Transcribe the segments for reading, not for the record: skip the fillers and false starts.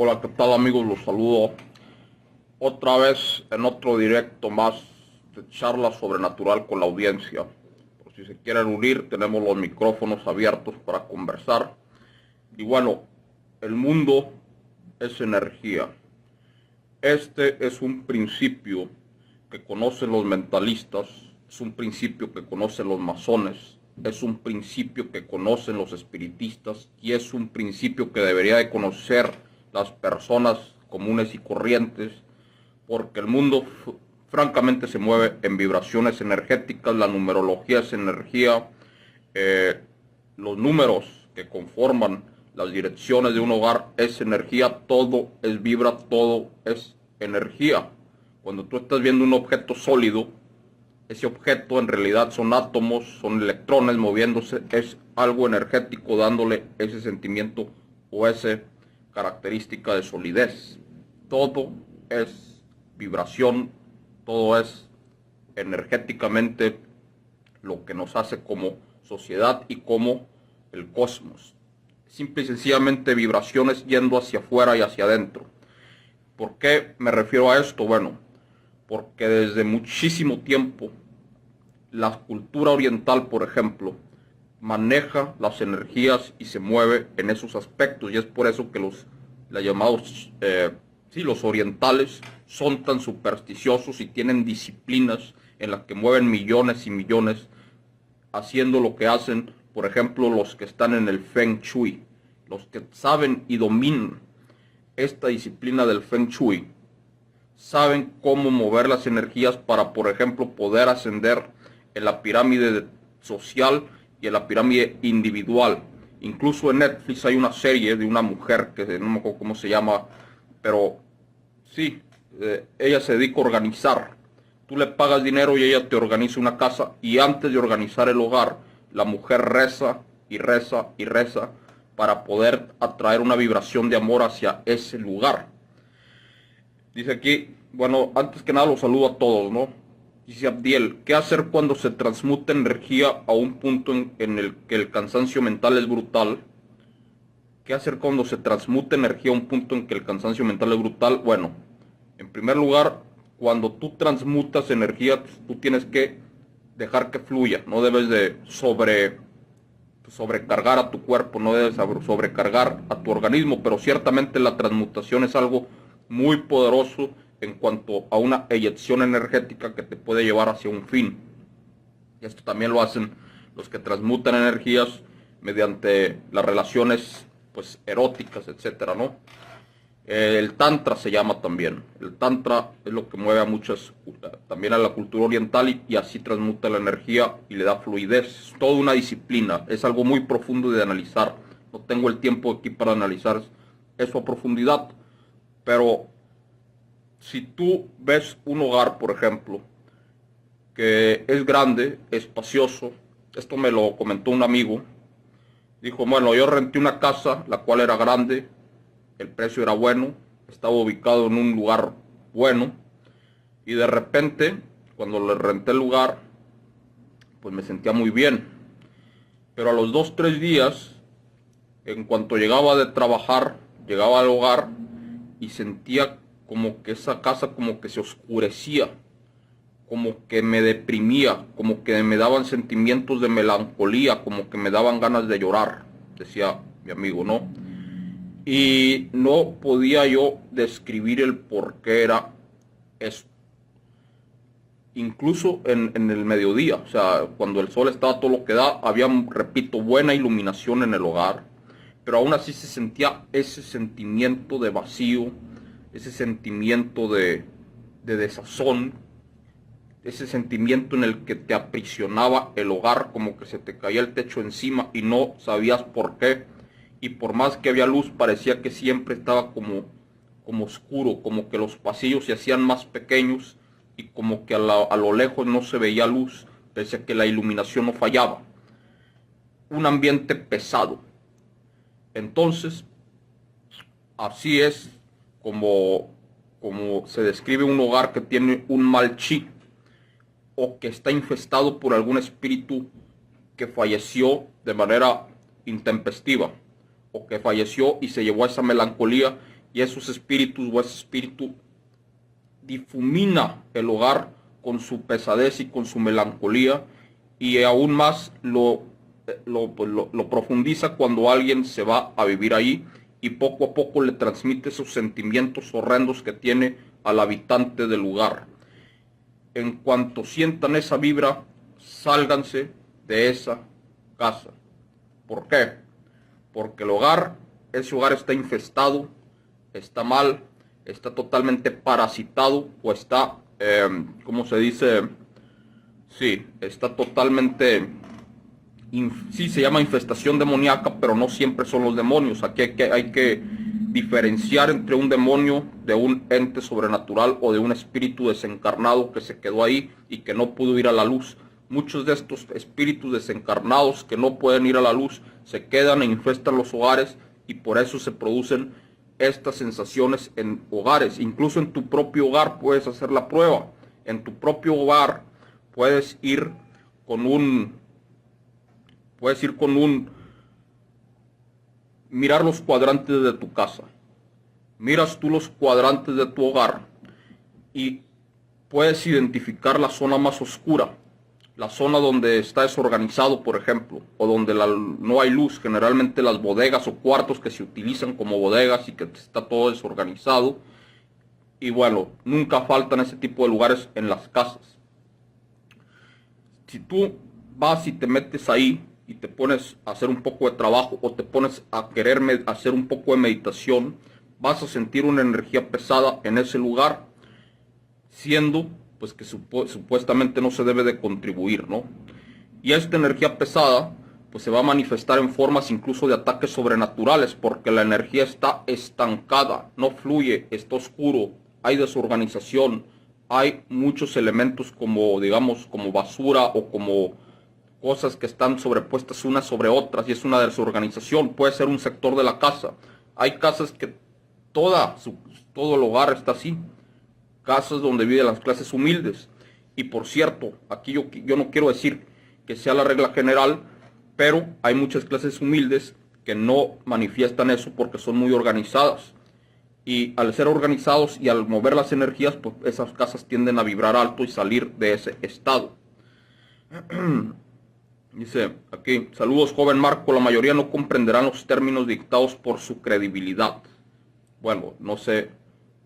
Hola, ¿qué tal amigos? Los saludo otra vez en otro directo más de charla sobrenatural con la audiencia. Por si se quieren unir, tenemos los micrófonos abiertos para conversar. Y bueno, el mundo es energía. Este es un principio que conocen los mentalistas, es un principio que conocen los masones, es un principio que conocen los espiritistas y es un principio que debería de conocer las personas comunes y corrientes, porque el mundo francamente se mueve en vibraciones energéticas, la numerología es energía, los números que conforman las direcciones de un hogar es energía, todo es vibra, todo es energía. Cuando tú estás viendo un objeto sólido, ese objeto en realidad son átomos, son electrones moviéndose, es algo energético dándole ese sentimiento o esa característica de solidez. Todo es vibración, todo es energéticamente lo que nos hace como sociedad y como el cosmos. Simple y sencillamente vibraciones yendo hacia afuera y hacia adentro. ¿Por qué me refiero a esto? Bueno, porque desde muchísimo tiempo la cultura oriental, por ejemplo, maneja las energías y se mueve en esos aspectos, y es por eso que los llamados los orientales son tan supersticiosos y tienen disciplinas en las que mueven millones y millones haciendo lo que hacen, por ejemplo, los que están en el Feng Shui, los que saben y dominan esta disciplina del Feng Shui, saben cómo mover las energías para, por ejemplo, poder ascender en la pirámide social y en la pirámide individual. Incluso en Netflix hay una serie de una mujer que no me acuerdo cómo se llama, pero sí, ella se dedica a organizar. Tú le pagas dinero y ella te organiza una casa, y antes de organizar el hogar, la mujer reza y reza y reza para poder atraer una vibración de amor hacia ese lugar. Dice aquí, bueno, antes que nada los saludo a todos, ¿no? Dice Abdiel, ¿qué hacer cuando se transmuta energía a un punto en el que el cansancio mental es brutal? ¿Qué hacer cuando se transmuta energía a un punto en que el cansancio mental es brutal? Bueno, en primer lugar, cuando tú transmutas energía, tú tienes que dejar que fluya, no debes de sobrecargar a tu cuerpo, no debes sobrecargar a tu organismo, pero ciertamente la transmutación es algo muy poderoso en cuanto a una eyección energética que te puede llevar hacia un fin. Y esto también lo hacen los que transmutan energías mediante las relaciones pues eróticas, etcétera, ¿no? El tantra se llama también. El tantra es lo que mueve a muchas, también a la cultura oriental, y así transmuta la energía y le da fluidez. Es toda una disciplina, es algo muy profundo de analizar. No tengo el tiempo aquí para analizar eso a profundidad, pero si tú ves un hogar, por ejemplo, que es grande, espacioso, esto me lo comentó un amigo, dijo, bueno, yo renté una casa, la cual era grande, el precio era bueno, estaba ubicado en un lugar bueno, y de repente, cuando le renté el lugar, pues me sentía muy bien. Pero a los 2, 3 días, en cuanto llegaba de trabajar, llegaba al hogar y sentía como que esa casa como que se oscurecía, como que me deprimía, como que me daban sentimientos de melancolía, como que me daban ganas de llorar, decía mi amigo, ¿no? Y no podía yo describir el por qué era eso. Incluso en el mediodía, o sea, cuando el sol estaba todo lo que da, había, repito, buena iluminación en el hogar, pero aún así se sentía ese sentimiento de vacío, ese sentimiento de desazón, ese sentimiento en el que te aprisionaba el hogar, como que se te caía el techo encima y no sabías por qué. Y por más que había luz, parecía que siempre estaba como oscuro, como que los pasillos se hacían más pequeños y como que a lo lejos no se veía luz, pese a que la iluminación no fallaba. Un ambiente pesado. Entonces, así es como se describe un hogar que tiene un mal chi, o que está infestado por algún espíritu que falleció de manera intempestiva, o que falleció y se llevó a esa melancolía y esos espíritus o ese espíritu difumina el hogar con su pesadez y con su melancolía, y aún más lo profundiza cuando alguien se va a vivir ahí, y poco a poco le transmite esos sentimientos horrendos que tiene al habitante del lugar. En cuanto sientan esa vibra, sálganse de esa casa. ¿Por qué? Porque ese hogar está infestado, está mal, está totalmente parasitado, o está, ¿cómo se dice? Sí, está totalmente, sí se llama infestación demoníaca, pero no siempre son los demonios. Aquí hay que diferenciar entre un demonio de un ente sobrenatural o de un espíritu desencarnado que se quedó ahí y que no pudo ir a la luz. Muchos de estos espíritus desencarnados que no pueden ir a la luz se quedan e infestan los hogares, y por eso se producen estas sensaciones en hogares. Incluso en tu propio hogar puedes hacer la prueba. En tu propio hogar puedes ir con mirar los cuadrantes de tu casa. Miras tú los cuadrantes de tu hogar y puedes identificar la zona más oscura, la zona donde está desorganizado, por ejemplo, o donde no hay luz. Generalmente las bodegas o cuartos que se utilizan como bodegas y que está todo desorganizado. Y bueno, nunca faltan ese tipo de lugares en las casas. Si tú vas y te metes ahí y te pones a hacer un poco de trabajo, o te pones a querer hacer un poco de meditación, vas a sentir una energía pesada en ese lugar, siendo pues que supuestamente no se debe de contribuir, ¿no? Y esta energía pesada pues se va a manifestar en formas incluso de ataques sobrenaturales, porque la energía está estancada, no fluye, está oscuro, hay desorganización, hay muchos elementos como, digamos, como basura o como cosas que están sobrepuestas unas sobre otras, y es una desorganización. Puede ser un sector de la casa. Hay casas que todo el hogar está así, casas donde viven las clases humildes. Y por cierto, aquí yo no quiero decir que sea la regla general, pero hay muchas clases humildes que no manifiestan eso porque son muy organizadas. Y al ser organizados y al mover las energías, pues esas casas tienden a vibrar alto y salir de ese estado. Dice aquí, saludos joven Marco, la mayoría no comprenderán los términos dictados por su credibilidad. Bueno, no sé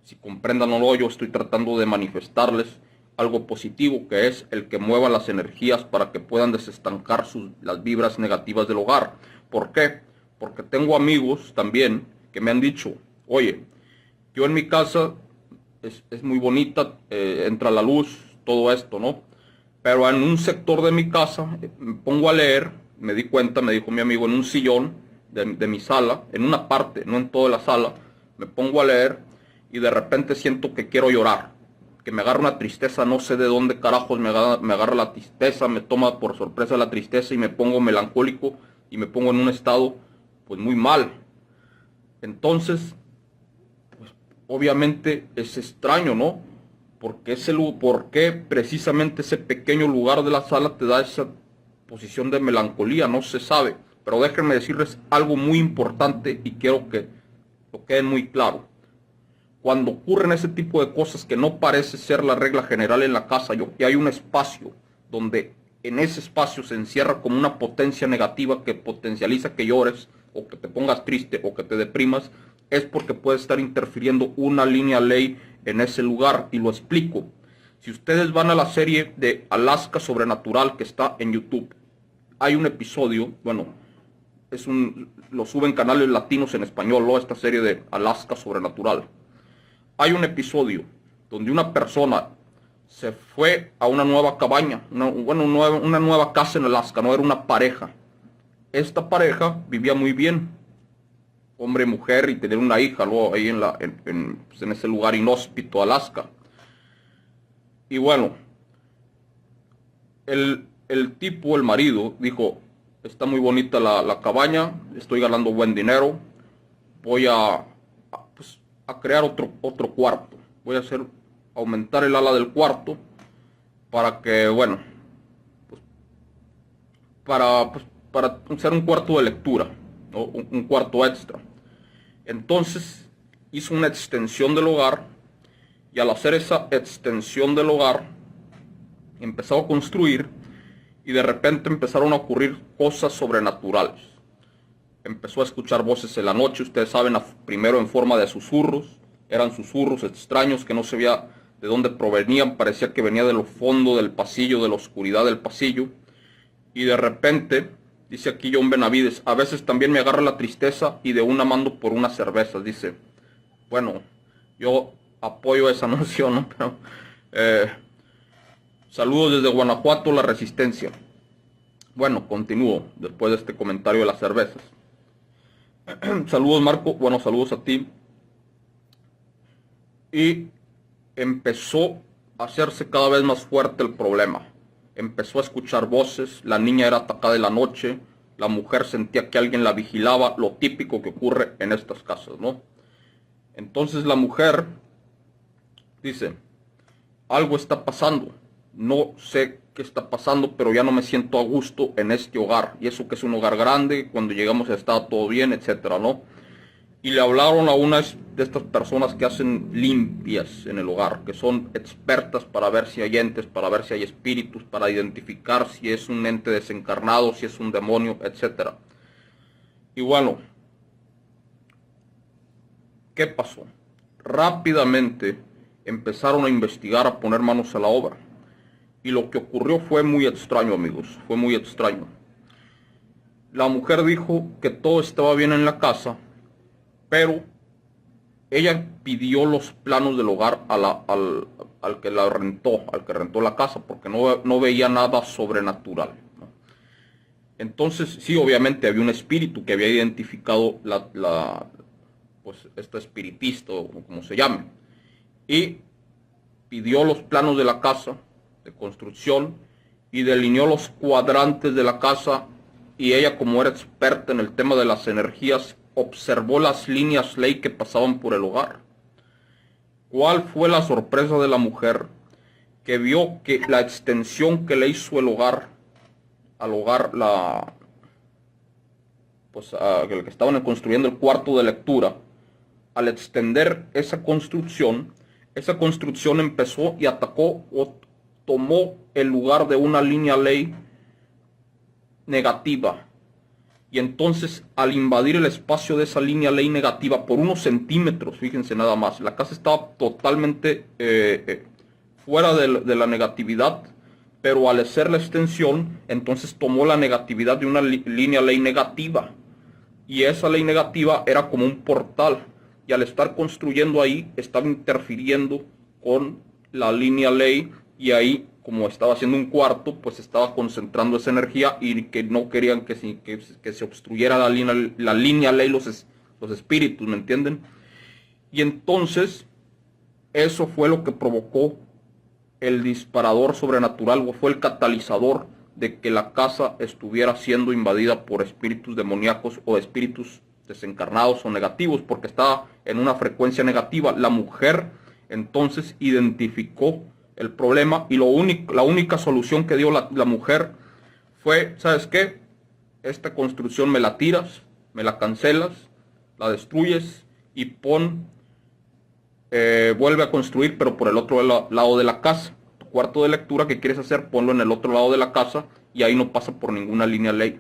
si comprendan o no, yo estoy tratando de manifestarles algo positivo, que es el que mueva las energías para que puedan desestancar las vibras negativas del hogar. ¿Por qué? Porque tengo amigos también que me han dicho, oye, yo en mi casa es muy bonita, entra la luz, todo esto, ¿no? Pero en un sector de mi casa me pongo a leer, me di cuenta, me dijo mi amigo, en un sillón de mi sala, en una parte, no en toda la sala, me pongo a leer y de repente siento que quiero llorar, que me agarra una tristeza, no sé de dónde carajos me agarra la tristeza, me toma por sorpresa la tristeza y me pongo melancólico y me pongo en un estado pues muy mal. Entonces, pues obviamente es extraño, ¿no? ¿Por qué precisamente ese pequeño lugar de la sala te da esa posición de melancolía? No se sabe. Pero déjenme decirles algo muy importante y quiero que lo queden muy claro. Cuando ocurren ese tipo de cosas que no parece ser la regla general en la casa, y hay un espacio donde en ese espacio se encierra como una potencia negativa que potencializa que llores, o que te pongas triste, o que te deprimas, es porque puede estar interfiriendo una línea ley en ese lugar, y lo explico. Si ustedes van a la serie de Alaska Sobrenatural que está en YouTube, hay un episodio, bueno, lo suben canales latinos en español, ¿no? Esta serie de Alaska Sobrenatural. Hay un episodio donde una persona se fue a una nueva cabaña, una nueva casa en Alaska, no era una pareja. Esta pareja vivía muy bien, hombre y mujer, y tener una hija, luego ahí en ese lugar inhóspito, Alaska. Y bueno, el tipo, el marido, dijo, está muy bonita la cabaña, estoy ganando buen dinero, voy a crear otro cuarto, voy a aumentar el ala del cuarto para que, bueno, para hacer un cuarto de lectura, o un cuarto extra. Entonces, hizo una extensión del hogar, y al hacer esa extensión del hogar empezó a construir, y de repente empezaron a ocurrir cosas sobrenaturales. Empezó a escuchar voces en la noche, ustedes saben, primero en forma de susurros. Eran susurros extraños que no se veía de dónde provenían, parecía que venía de lo fondo del pasillo, de la oscuridad del pasillo. Y de repente, dice aquí John Benavides, a veces también me agarra la tristeza y de una mando por unas cervezas. Dice, bueno, yo apoyo esa noción, ¿no? Pero, saludos desde Guanajuato, la Resistencia. Bueno, continúo después de este comentario de las cervezas. Saludos, Marco. Bueno, saludos a ti. Y empezó a hacerse cada vez más fuerte el problema. Empezó a escuchar voces, la niña era atacada en la noche, la mujer sentía que alguien la vigilaba, lo típico que ocurre en estas casas, ¿no? Entonces la mujer dice, algo está pasando, no sé qué está pasando, pero ya no me siento a gusto en este hogar. Y eso que es un hogar grande, cuando llegamos estaba todo bien, etcétera, ¿no? Y le hablaron a una de estas personas que hacen limpias en el hogar, que son expertas para ver si hay entes, para ver si hay espíritus, para identificar si es un ente desencarnado, si es un demonio, etcétera. Y bueno, ¿qué pasó? Rápidamente empezaron a investigar, a poner manos a la obra. Y lo que ocurrió fue muy extraño, amigos, fue muy extraño. La mujer dijo que todo estaba bien en la casa, pero ella pidió los planos del hogar al que la rentó, al que rentó la casa, porque no veía nada sobrenatural, ¿no? Entonces, sí, obviamente había un espíritu que había identificado pues este espiritista, o como se llame, y pidió los planos de la casa, de construcción, y delineó los cuadrantes de la casa, y ella, como era experta en el tema de las energías, observó las líneas ley que pasaban por el hogar. ¿Cuál fue la sorpresa de la mujer? Que vio que la extensión que le hizo el hogar, al hogar, el que estaban construyendo el cuarto de lectura, al extender esa construcción empezó y atacó o tomó el lugar de una línea ley negativa. Y entonces, al invadir el espacio de esa línea ley negativa por unos centímetros, fíjense nada más, la casa estaba totalmente fuera de la negatividad, pero al hacer la extensión, entonces tomó la negatividad de una línea ley negativa. Y esa ley negativa era como un portal. Y al estar construyendo ahí, estaba interfiriendo con la línea ley, y ahí, como estaba haciendo un cuarto, pues estaba concentrando esa energía, y que no querían que se obstruyera la línea ley, los espíritus, ¿me entienden? Y entonces, eso fue lo que provocó el disparador sobrenatural, o fue el catalizador de que la casa estuviera siendo invadida por espíritus demoníacos o espíritus desencarnados o negativos, porque estaba en una frecuencia negativa. La mujer entonces identificó el problema, y la única solución que dio la mujer fue, ¿sabes qué? Esta construcción me la tiras, me la cancelas, la destruyes y vuelve a construir, pero por el otro lado de la casa. Tu cuarto de lectura que quieres hacer, ponlo en el otro lado de la casa, y ahí no pasa por ninguna línea ley.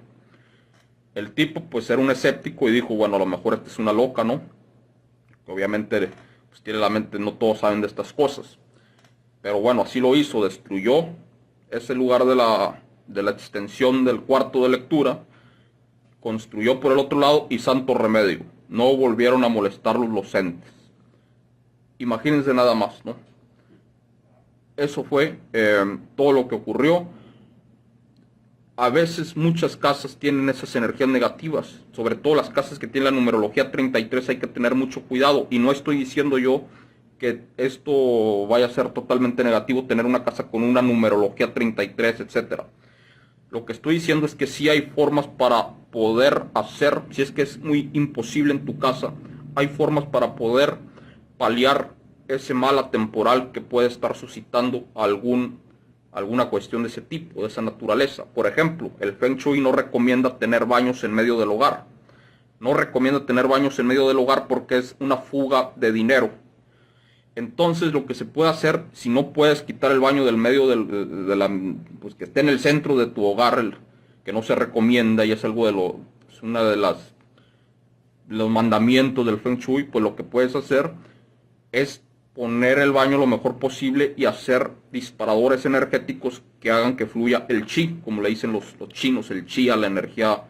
El tipo pues era un escéptico y dijo, bueno, a lo mejor esta es una loca, ¿no? Obviamente pues tiene la mente, no todos saben de estas cosas. Pero bueno, así lo hizo, destruyó ese lugar de la extensión del cuarto de lectura, construyó por el otro lado, y santo remedio, no volvieron a molestarlos los entes. Imagínense nada más, ¿no? Eso fue todo lo que ocurrió. A veces muchas casas tienen esas energías negativas, sobre todo las casas que tienen la numerología 33, hay que tener mucho cuidado. Y no estoy diciendo yo que esto vaya a ser totalmente negativo, tener una casa con una numerología 33, etcétera. Lo que estoy diciendo es que sí hay formas para poder hacer, si es que es muy imposible en tu casa, hay formas para poder paliar ese mal atemporal que puede estar suscitando alguna cuestión de ese tipo, de esa naturaleza. Por ejemplo, el Feng Shui no recomienda tener baños en medio del hogar. no recomienda tener baños en medio del hogar porque es una fuga de dinero. Entonces lo que se puede hacer, si no puedes quitar el baño del medio pues que esté en el centro de tu hogar, que no se recomienda y es algo es una de los mandamientos del Feng Shui, pues lo que puedes hacer es poner el baño lo mejor posible y hacer disparadores energéticos que hagan que fluya el chi, como le dicen los chinos, el chi a la energía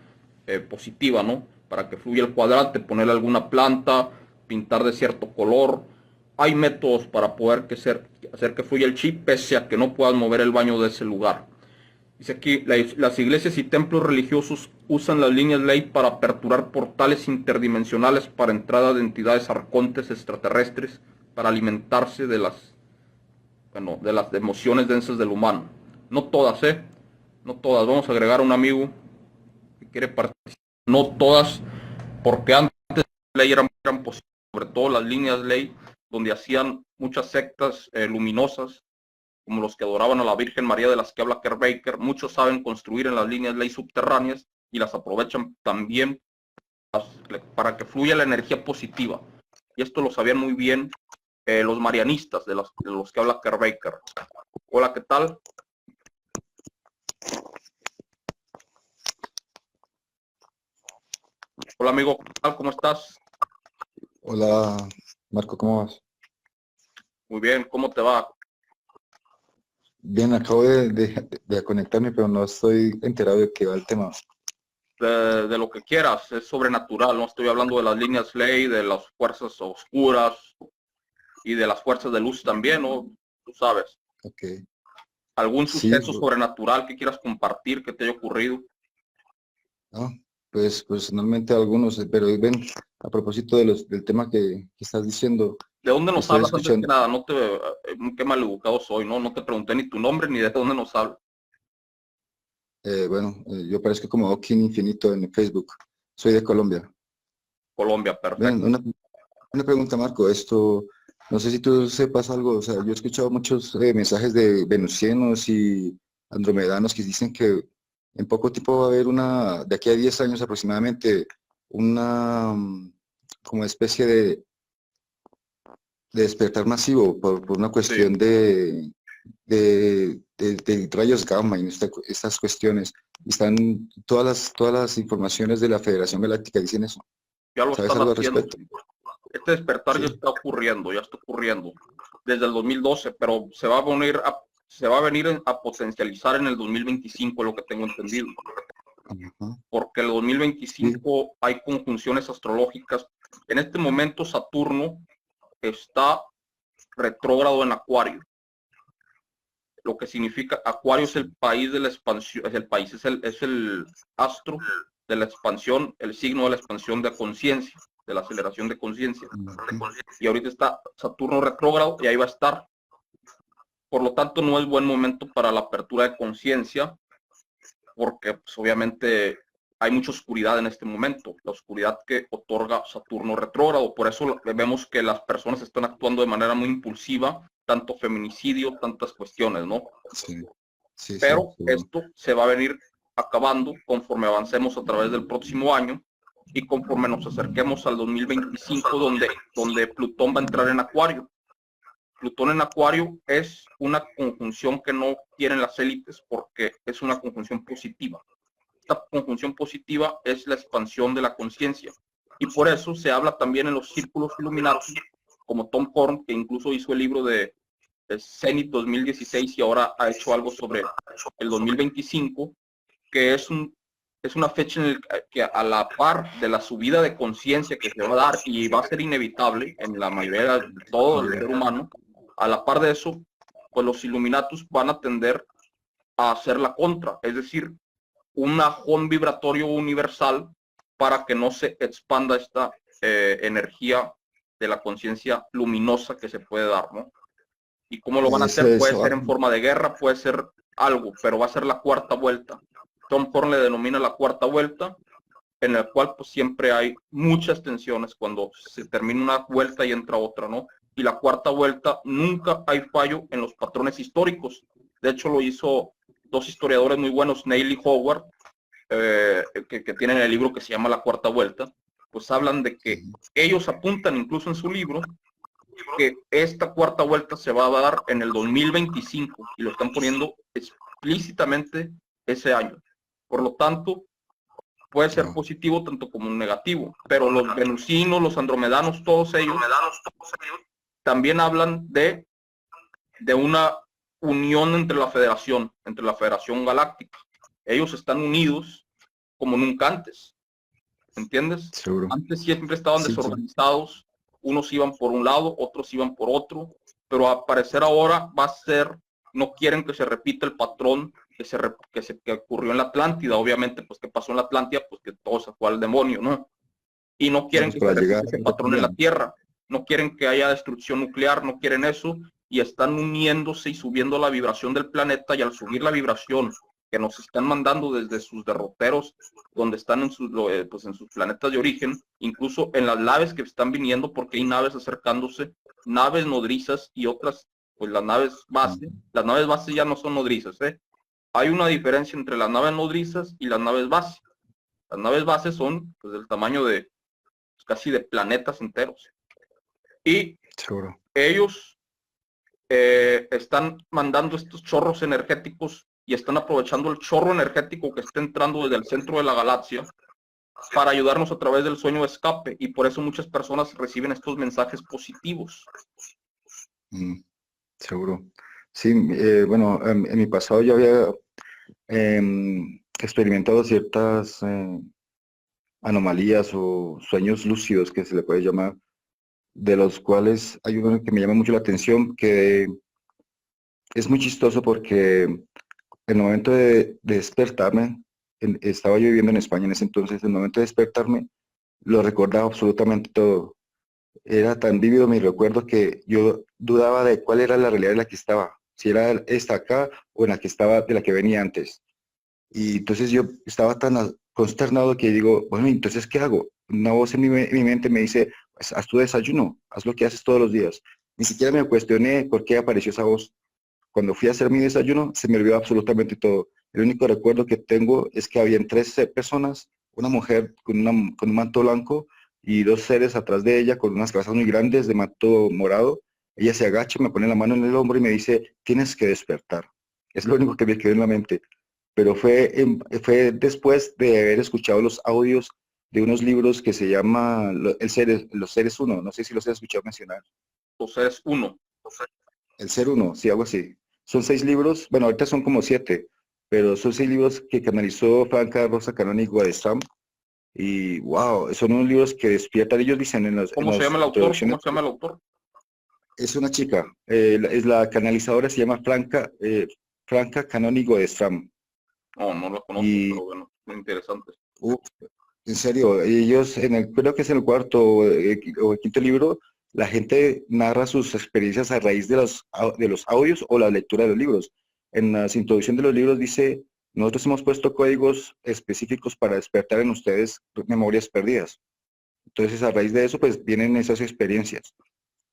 positiva, ¿no? Para que fluya el cuadrante, ponerle alguna planta, pintar de cierto color. Hay métodos para poder hacer que fluya el chi, pese a que no puedas mover el baño de ese lugar. Dice aquí, las iglesias y templos religiosos usan las líneas ley para aperturar portales interdimensionales para entrada de entidades arcontes extraterrestres para alimentarse de de las emociones densas del humano. No todas, no todas. Vamos a agregar a un amigo que quiere participar. No todas, porque antes las leyes eran posibles, sobre todo las líneas ley, donde hacían muchas sectas luminosas, como los que adoraban a la Virgen María de las que habla Kerr Baker. Muchos saben construir en las líneas ley subterráneas y las aprovechan también para que fluya la energía positiva. Y esto lo sabían muy bien los marianistas de los que habla Kerr Baker. Hola, ¿qué tal? Hola, amigo, ¿qué tal? ¿Cómo estás? Hola, Marco, ¿cómo vas? Muy bien, ¿cómo te va? Bien, acabo de conectarme, pero no estoy enterado de qué va el tema. De lo que quieras, es sobrenatural, no estoy hablando de las líneas ley, de las fuerzas oscuras y de las fuerzas de luz también, ¿no? Tú sabes. Ok. ¿Algún Sí, suceso sobrenatural que quieras compartir que te haya ocurrido? ah, pues personalmente algunos, pero ven, a propósito del tema que estás diciendo, ¿De dónde nos estoy hablas antes que escuchando, nada? No te, qué maleducado soy, ¿no? No te pregunté ni tu nombre ni de dónde nos hablas. yo parezco como Okin Infinito en Facebook, soy de Colombia. Colombia, Ven, perfecto. una pregunta, Marco, no sé si tú sepas algo, o sea, yo he escuchado muchos mensajes de venusianos y andromedanos que dicen que en poco tiempo va a haber de aquí a 10 años aproximadamente, una como especie de despertar masivo por una Sí, cuestión de rayos gamma y estas cuestiones. Y están todas las informaciones de la Federación Galáctica dicen eso. ya lo ¿Sabes están algo al haciendo. respecto? Este despertar Sí. ya está ocurriendo desde el 2012, pero se va a venir a potencializar en el 2025, lo que tengo entendido, Ajá. porque el Sí. 2025 hay conjunciones astrológicas. En este momento Saturno está retrógrado en Acuario, lo que significa Acuario es el país de la expansión, es el astro de la expansión, el signo de la expansión de conciencia, de la aceleración de conciencia. Ujú. Y ahorita está Saturno retrógrado y ahí va a estar. Por lo tanto, no es buen momento para la apertura de conciencia, porque pues, obviamente hay mucha oscuridad en este momento, la oscuridad que otorga Saturno retrógrado. Por eso vemos que las personas están actuando de manera muy impulsiva, tanto feminicidio, tantas cuestiones, ¿no? Sí, sí, sí, Pero seguro. esto se va a venir acabando conforme avancemos a través del próximo año y conforme nos acerquemos al 2025, donde Plutón va a entrar en Acuario. Plutón en Acuario es una conjunción que no quieren las élites porque es una conjunción positiva. Esta conjunción positiva es la expansión de la conciencia. Y por eso se habla también en los círculos iluminados, como Tom Horn, que incluso hizo el libro de Zenith 2016 y ahora ha hecho algo sobre el 2025, que es una fecha en el que a la par de la subida de conciencia que se va a dar y va a ser inevitable en la mayoría de todo el ser humano, a la par de eso, pues los Illuminatus van a tender a hacer la contra, es decir, un ajón vibratorio universal para que no se expanda esta energía de la conciencia luminosa que se puede dar, ¿no? ¿Y cómo lo van a hacer? Puede Eso, ser en forma de guerra, puede ser algo, pero va a ser la cuarta vuelta. Tom Horn le denomina la cuarta vuelta, en el cual pues siempre hay muchas tensiones cuando se termina una vuelta y entra otra, ¿no? Y la cuarta vuelta nunca hay fallo en los patrones históricos. De hecho lo hizo dos historiadores muy buenos, Neil y Howard, que tienen el libro que se llama La Cuarta Vuelta, pues hablan de que ellos apuntan incluso en su libro que esta cuarta vuelta se va a dar en el 2025 y lo están poniendo explícitamente ese año. Por lo tanto, puede ser positivo tanto como negativo, pero los venusinos, los andromedanos, todos ellos también hablan de una unión entre la Federación Galáctica. Ellos están unidos como nunca antes, ¿entiendes? Seguro. Antes siempre estaban desorganizados, unos iban por un lado, otros iban por otro, pero a parecer ahora va a ser, no quieren que se repita el patrón que ocurrió en la Atlántida. Obviamente, pues, ¿qué pasó en la Atlántida? Pues que todo se fue al demonio, ¿no? Y no quieren que se repita ese patrón en la Tierra, no quieren que haya destrucción nuclear, no quieren eso, y están uniéndose y subiendo la vibración del planeta, y al subir la vibración que nos están mandando desde sus derroteros, donde están en sus planetas de origen, incluso en las naves que están viniendo, porque hay naves acercándose, naves nodrizas y otras, pues las naves base ya no son nodrizas, ¿eh? Hay una diferencia entre las naves nodrizas y las naves base. Las naves base son, pues, del tamaño de, pues, casi de planetas enteros. Y seguro, ellos están mandando estos chorros energéticos y están aprovechando el chorro energético que está entrando desde el centro de la galaxia para ayudarnos a través del sueño de escape, y por eso muchas personas reciben estos mensajes positivos. Seguro. Sí, bueno, en mi pasado yo había experimentado ciertas anomalías o sueños lúcidos, que se le puede llamar, de los cuales hay uno que me llama mucho la atención, que es muy chistoso porque en el momento de despertarme, estaba yo viviendo en España en ese entonces, en el momento de despertarme, lo recordaba absolutamente todo. Era tan vívido mi recuerdo que yo dudaba de cuál era la realidad en la que estaba, si era esta acá o en la que estaba de la que venía antes. Y entonces yo estaba tan consternado que digo, bueno, entonces, ¿qué hago? Una voz en mi mente me dice, pues, haz tu desayuno, haz lo que haces todos los días. Ni siquiera me cuestioné por qué apareció esa voz. Cuando fui a hacer mi desayuno, se me olvidó absolutamente todo. El único recuerdo que tengo es que habían tres personas, una mujer con un manto blanco y dos seres atrás de ella con unas cabezas muy grandes de manto morado. Ella se agacha, me pone la mano en el hombro y me dice, tienes que despertar. Es lo único que me quedó en la mente. Pero fue después de haber escuchado los audios de unos libros que se llama Los Seres Uno. No sé si los he escuchado mencionar. Los Seres Uno. El Ser Uno, sí, algo así. Son 6 libros, bueno, ahorita son como 7, pero son 6 libros que canalizó Franca Rosa Canónigo de Sam. Y wow, son unos libros que despiertan. Ellos dicen en las, ¿Cómo se llama el autor? ¿Cómo se llama el autor? Es una chica, es la canalizadora, se llama Franca Canónigo de Sam. No la conozco, pero bueno, muy interesante. En serio, ellos, creo que es en el cuarto o el quinto libro, la gente narra sus experiencias a raíz de los audios o la lectura de los libros. En la introducción de los libros dice, nosotros hemos puesto códigos específicos para despertar en ustedes memorias perdidas. Entonces, a raíz de eso, pues, vienen esas experiencias.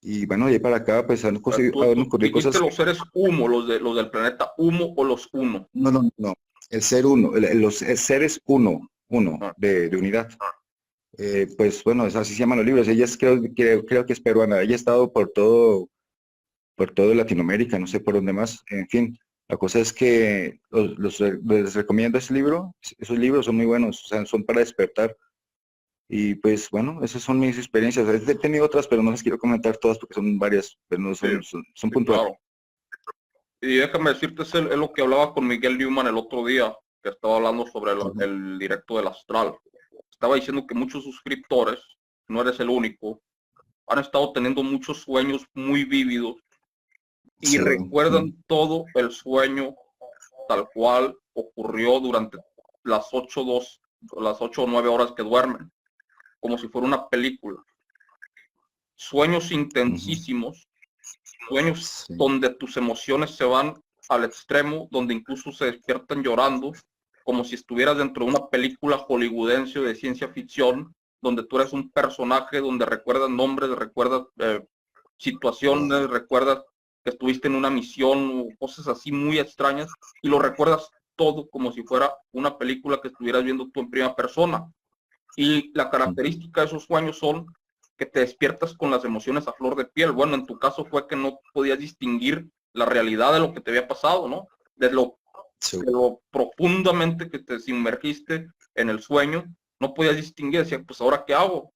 Y bueno, de ahí para acá, pues, han ocurrido ¿Dijiste cosas. los seres Humo, los del planeta Humo o los Uno? No. El ser uno, los seres uno de unidad. Pues bueno, así se llaman los libros. Ella creo que es peruana. Ella ha estado por todo Latinoamérica, no sé por dónde más. En fin, la cosa es que les recomiendo ese libro. Esos libros son muy buenos, o sea, son para despertar. Y pues bueno, esas son mis experiencias. He tenido otras, pero no las quiero comentar todas porque son varias, pero no son puntuales. Claro. Y déjame decirte, es lo que hablaba con Miguel Newman el otro día, que estaba hablando sobre el directo del astral. Estaba diciendo que muchos suscriptores, no eres el único, han estado teniendo muchos sueños muy vívidos y recuerdan todo el sueño tal cual ocurrió durante las 8 o 9 horas que duermen, como si fuera una película. Sueños intensísimos, sueños donde tus emociones se van al extremo, donde incluso se despiertan llorando, como si estuvieras dentro de una película hollywoodense de ciencia ficción, donde tú eres un personaje, donde recuerdas nombres, recuerdas situaciones, recuerdas que estuviste en una misión o cosas así muy extrañas, y lo recuerdas todo como si fuera una película que estuvieras viendo tú en primera persona. Y la característica de esos sueños son que te despiertas con las emociones a flor de piel. Bueno, en tu caso fue que no podías distinguir la realidad de lo que te había pasado, ¿no? De lo profundamente que te sumergiste en el sueño, no podías distinguir, decía, pues ahora qué hago.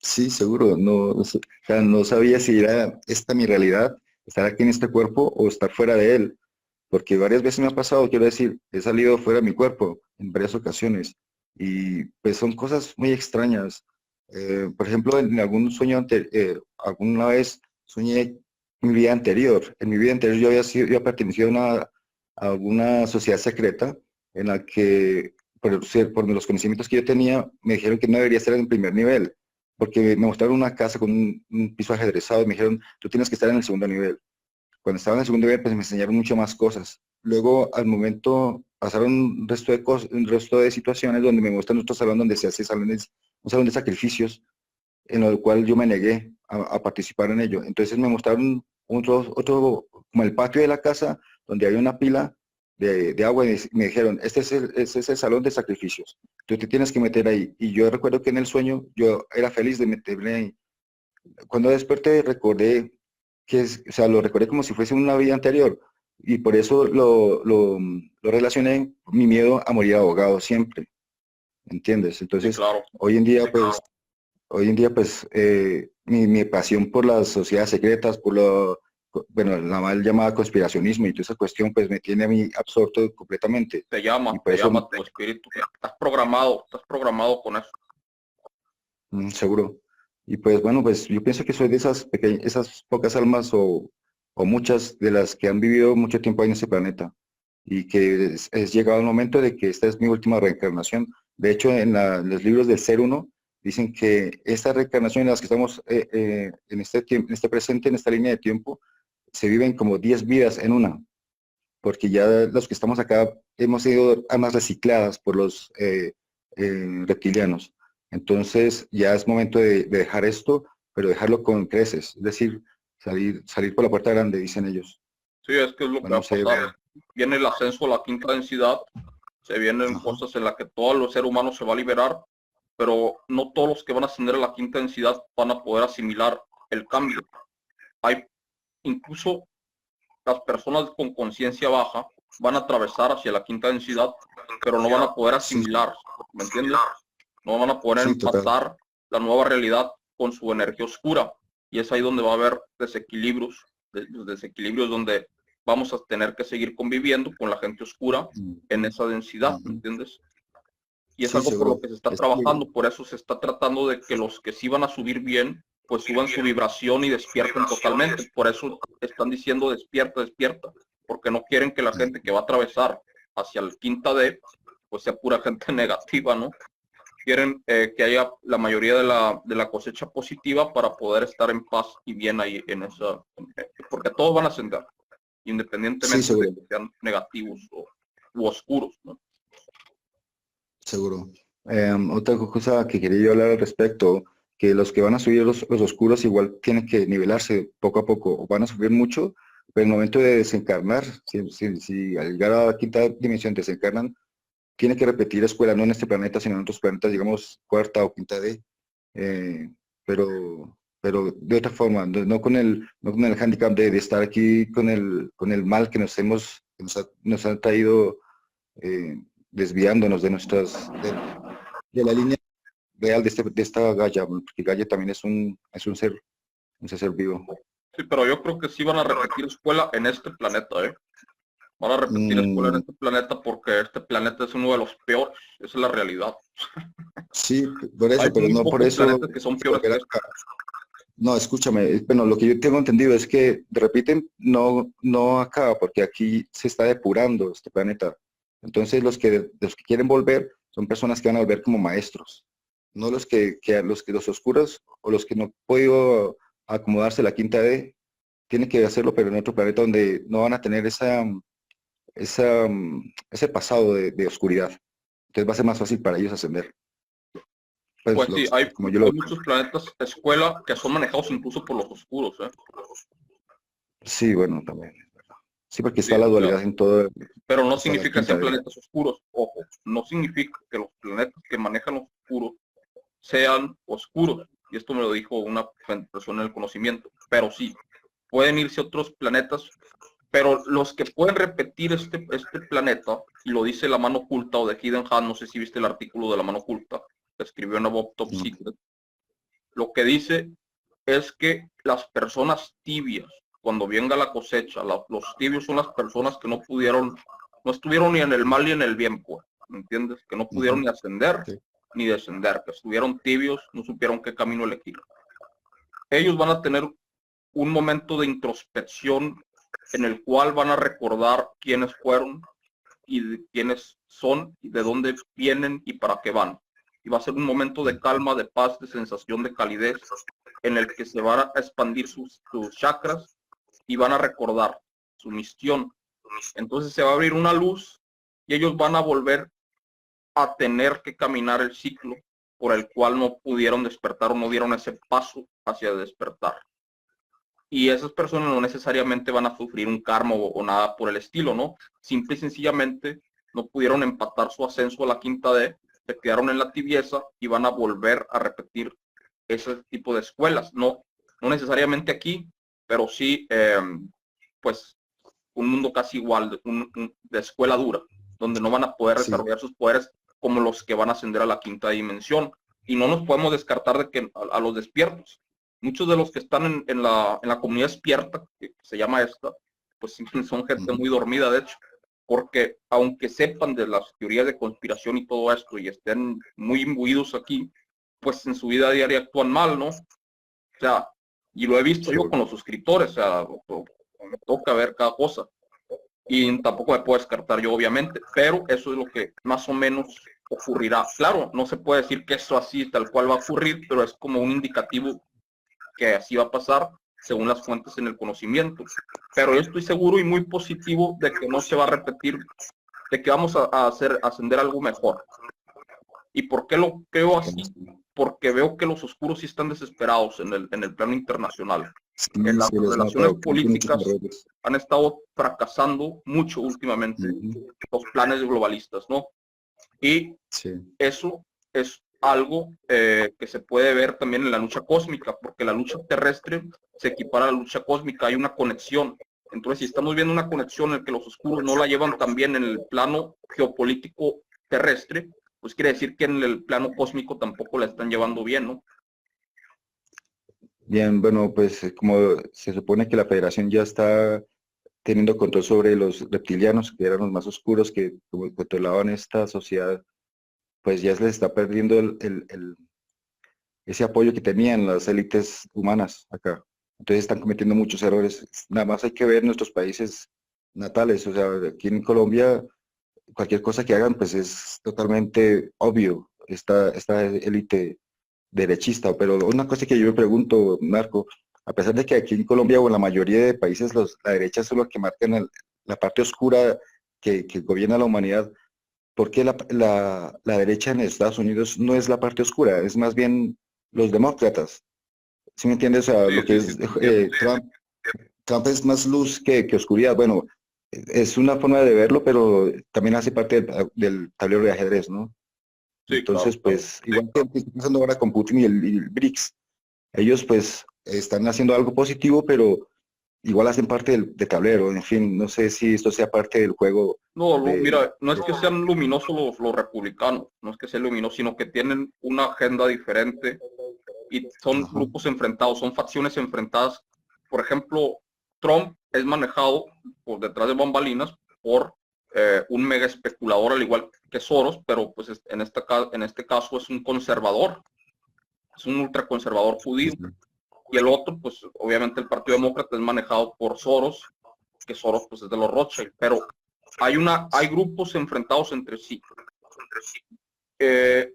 Sí, seguro. No, o sea, no sabía si era esta mi realidad, estar aquí en este cuerpo o estar fuera de él. Porque varias veces me ha pasado, quiero decir, he salido fuera de mi cuerpo en varias ocasiones. Y pues son cosas muy extrañas. Por ejemplo, en algún sueño alguna vez soñé mi vida anterior. En mi vida anterior yo había pertenecido a una sociedad secreta en la que, por los conocimientos que yo tenía, me dijeron que no debería estar en el primer nivel, porque me mostraron una casa con un piso ajedrezado y me dijeron, tú tienes que estar en el segundo nivel. Cuando estaba en el segundo nivel, pues me enseñaron mucho más cosas. Luego, al momento, pasaron un resto de situaciones donde me muestran otro salón donde se hace un salón de sacrificios, en el cual yo me negué a participar en ello. Entonces me mostraron como el patio de la casa, donde hay una pila de agua y me dijeron, este es el salón de sacrificios, tú te tienes que meter ahí. Y yo recuerdo que en el sueño yo era feliz de meterme ahí. Cuando desperté recordé o sea, lo recordé como si fuese una vida anterior y por eso lo relacioné mi miedo a morir ahogado siempre, ¿entiendes? Sí, Entonces, claro. hoy en día, pues, mi pasión por las sociedades secretas, bueno, la mal llamada conspiracionismo y toda esa cuestión, pues me tiene a mí absorto completamente. Y por Te eso, llama tu espíritu. Estás programado con eso. seguro. Y pues bueno, pues yo pienso que soy de esas pocas almas o muchas de las que han vivido mucho tiempo ahí en ese planeta y que es llegado el momento de que esta es mi última reencarnación. De hecho, los libros del Ser Uno dicen que esta reencarnación en las que estamos en este tiempo, en este presente, en esta línea de tiempo, se viven como 10 vidas en una, porque ya los que estamos acá hemos sido almas recicladas por los reptilianos. Entonces ya es momento de dejar esto, pero dejarlo con creces, es decir, salir por la puerta grande, dicen ellos. Sí, es que es lo que va Bueno, a pasar. Viene el ascenso a la quinta densidad, se vienen ajá, cosas en las que todo el ser humano se va a liberar, pero no todos los que van a ascender a la quinta densidad van a poder asimilar el cambio. Hay incluso las personas con conciencia baja van a atravesar hacia la quinta densidad, pero no van a poder sí, asimilar, ¿me entiendes? No van a poder sí, total. empatar la nueva realidad con su energía oscura. Y es ahí donde va a haber desequilibrios, los desequilibrios donde vamos a tener que seguir conviviendo con la gente oscura en esa densidad, ¿me Ujú. entiendes? Y es Sí, algo por lo seguro. que se está Es que, trabajando, por eso se está tratando de que los que sí van a subir bien, pues suban su vibración y despierten totalmente. Por eso están diciendo despierta, despierta, porque no quieren que la gente que va a atravesar hacia el quinta D, pues sea pura gente negativa, ¿no? Quieren que haya la mayoría de la cosecha positiva para poder estar en paz y bien ahí en esa, porque todos van a ascender, sí, independientemente de seguro, que sean negativos u oscuros, ¿no? seguro. Otra cosa que quería yo hablar al respecto, que los que van a subir los oscuros igual tienen que nivelarse poco a poco, o van a subir mucho, pero en el momento de desencarnar, si al llegar a la quinta dimensión desencarnan, tiene que repetir escuela, no en este planeta, sino en otros planetas, digamos, cuarta o quinta D, eh, pero de otra forma, no con el hándicap de estar aquí con el mal que nos ha traído desviándonos de la línea real de esta Gaia, porque Gaia también es un ser vivo. Sí, pero yo creo que sí van a repetir escuela en este planeta, ¿eh? Van a repetir escuela en Mm, este planeta porque este planeta es uno de los peores, esa es la realidad. sí, por Hay eso, pero muy no por pocos eso planetas que son peores volver que este. acá. No, escúchame, bueno, lo que yo tengo entendido es que repiten, no acá, porque aquí se está depurando este planeta. Entonces los que quieren volver son personas que van a volver como maestros, no los oscuros o los que no han podido acomodarse a la quinta D, tienen que hacerlo, pero en otro planeta donde no van a tener ese pasado de oscuridad. Entonces va a ser más fácil para ellos ascender. Pues Pues sí, hay, como yo lo. hay muchos planetas escuela que son manejados incluso por los oscuros, ¿eh? Sí, bueno, también. Sí, porque está Sí, la o sea, dualidad en todo, pero no hasta la significa que quinta sean D. planetas oscuros, ojo, no significa que los planetas que manejan los oscuros sean oscuros. Y esto me lo dijo una persona en el conocimiento. Pero sí, pueden irse a otros planetas, pero los que pueden repetir este planeta, y lo dice La Mano Oculta o de Hidden Hand, no sé si viste el artículo de La Mano Oculta, que escribió en Above Top Secret, lo que dice es que las personas tibias, cuando venga la cosecha, los tibios son las personas que no estuvieron ni en el mal ni en el bien, pues, ¿me entiendes? Que no pudieron ni ascender ni descender, que estuvieron tibios, no supieron qué camino elegir. Ellos van a tener un momento de introspección en el cual van a recordar quiénes fueron y quiénes son, y de dónde vienen y para qué van. Y va a ser un momento de calma, de paz, de sensación de calidez, en el que se van a expandir sus chakras y van a recordar su misión. Entonces se va a abrir una luz y ellos van a volver a tener que caminar el ciclo por el cual no pudieron despertar o no dieron ese paso hacia despertar. Y esas personas no necesariamente van a sufrir un karma o nada por el estilo, ¿no? Simple y sencillamente no pudieron empatar su ascenso a la quinta D, se quedaron en la tibieza y van a volver a repetir ese tipo de escuelas. No necesariamente aquí, pero sí, pues, un mundo casi igual, de escuela dura, donde no van a poder desarrollar sus poderes como los que van a ascender a la quinta dimensión. Y no nos podemos descartar de que a los despiertos, muchos de los que están en la comunidad despierta, que se llama esta, pues son gente muy dormida, de hecho, porque aunque sepan de las teorías de conspiración y todo esto y estén muy imbuidos aquí, pues en su vida diaria actúan mal, ¿no? O sea, y lo he visto yo con los suscriptores, o sea, me toca ver cada cosa. Y tampoco me puedo descartar yo, obviamente, pero eso es lo que más o menos ocurrirá. Claro, no se puede decir que eso así tal cual va a ocurrir, pero es como un indicativo que así va a pasar según las fuentes en el conocimiento. Pero yo estoy seguro y muy positivo de que no se va a repetir, de que vamos a ascender algo mejor. ¿Y por qué lo creo así? Porque veo que los oscuros sí están desesperados en el plano internacional. En las relaciones políticas han estado fracasando mucho últimamente los planes globalistas, ¿no? Y eso es algo que se puede ver también en la lucha cósmica, porque la lucha terrestre se equipara a la lucha cósmica, hay una conexión. Entonces, si estamos viendo una conexión en la que los oscuros no la llevan tan bien en el plano geopolítico terrestre, pues quiere decir que en el plano cósmico tampoco la están llevando bien, ¿no? Bien, bueno, pues como se supone que la Federación ya está teniendo control sobre los reptilianos, que eran los más oscuros, que como controlaban esta sociedad, pues ya se les está perdiendo ese apoyo que tenían las élites humanas acá. Entonces están cometiendo muchos errores. Nada más hay que ver nuestros países natales, o sea, aquí en Colombia, cualquier cosa que hagan, pues es totalmente obvio, esta élite derechista. Pero una cosa que yo me pregunto, Marco, a pesar de que aquí en Colombia o en la mayoría de países la derecha son los que marcan la parte oscura que gobierna la humanidad, ¿por qué la derecha en Estados Unidos no es la parte oscura? Es más bien los demócratas. ¿Sí me entiendes? O sea, lo que es Trump es más luz que oscuridad. Bueno, es una forma de verlo, pero también hace parte del tablero de ajedrez, ¿no? Sí, Entonces, claro. pues, igual que estoy pensando ahora con Putin y el BRICS, ellos pues están haciendo algo positivo, pero igual hacen parte del tablero. En fin, no sé si esto sea parte del juego No, de... mira, no es que sean luminosos los republicanos, no es que sean luminosos, sino que tienen una agenda diferente y son Ajá. grupos enfrentados, son facciones enfrentadas. Por ejemplo, Trump es manejado por detrás de bambalinas por un mega especulador al igual que Soros, pero pues en este caso es un conservador, es un ultraconservador judío. Y el otro, pues obviamente el Partido Demócrata es manejado por Soros, que Soros pues es de los Rothschild, pero hay grupos enfrentados entre sí.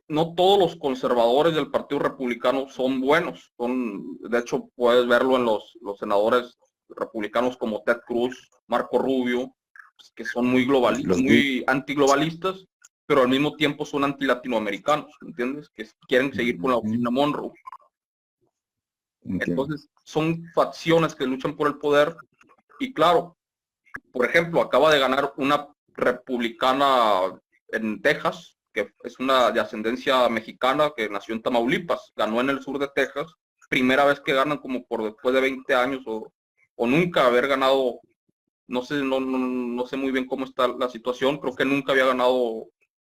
No todos los conservadores del Partido Republicano son buenos. De hecho, puedes verlo en los senadores republicanos como Ted Cruz, Marco Rubio, pues, que son muy antiglobalistas, pero al mismo tiempo son anti-latinoamericanos, ¿entiendes? Que quieren seguir con la doctrina Monroe. Entiendo. Entonces, son facciones que luchan por el poder. Y claro, por ejemplo, acaba de ganar una republicana en Texas, que es una de ascendencia mexicana que nació en Tamaulipas, ganó en el sur de Texas, primera vez que ganan como por después de 20 años o nunca haber ganado, no sé, no sé muy bien cómo está la situación, creo que nunca había ganado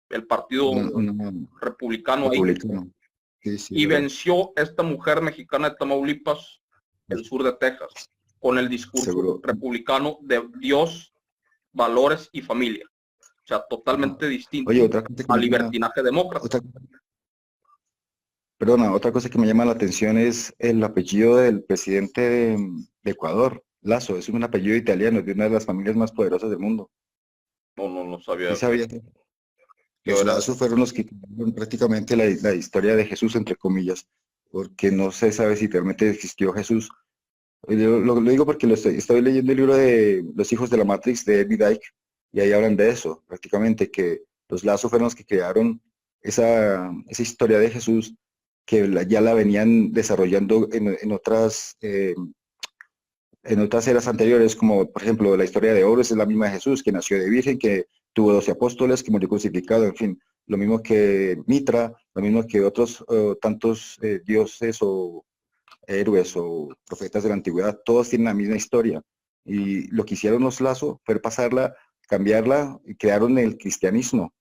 el partido republicano ahí. Republicano. Sí, sí, Y ¿verdad? venció esta mujer mexicana de Tamaulipas, el sur de Texas, con el discurso Seguro. republicano de Dios, valores y familia. O sea, totalmente distinto Oye, otra cosa que al me llama, libertinaje demócrata. otra cosa que me llama la atención es el apellido del presidente de Ecuador, Lazo. Es un apellido italiano, de una de las familias más poderosas del mundo. No sabía ¿Sí eso. sabía? Que Los era, Lazo fueron los que crearon prácticamente la historia de Jesús, entre comillas, porque no se sabe si realmente existió Jesús. Yo lo digo porque estoy leyendo el libro de Los hijos de la Matrix de David Icke, y ahí hablan de eso, prácticamente, que los Lazo fueron los que crearon esa historia de Jesús, que ya la venían desarrollando en otras eras anteriores, como por ejemplo la historia de Horus es la misma de Jesús, que nació de virgen, que tuvo 12 apóstoles, que murió crucificado, en fin, lo mismo que Mitra, lo mismo que otros tantos dioses o héroes o profetas de la antigüedad, todos tienen la misma historia. Y lo que hicieron los Lazo fue pasarla, cambiarla, y crearon el cristianismo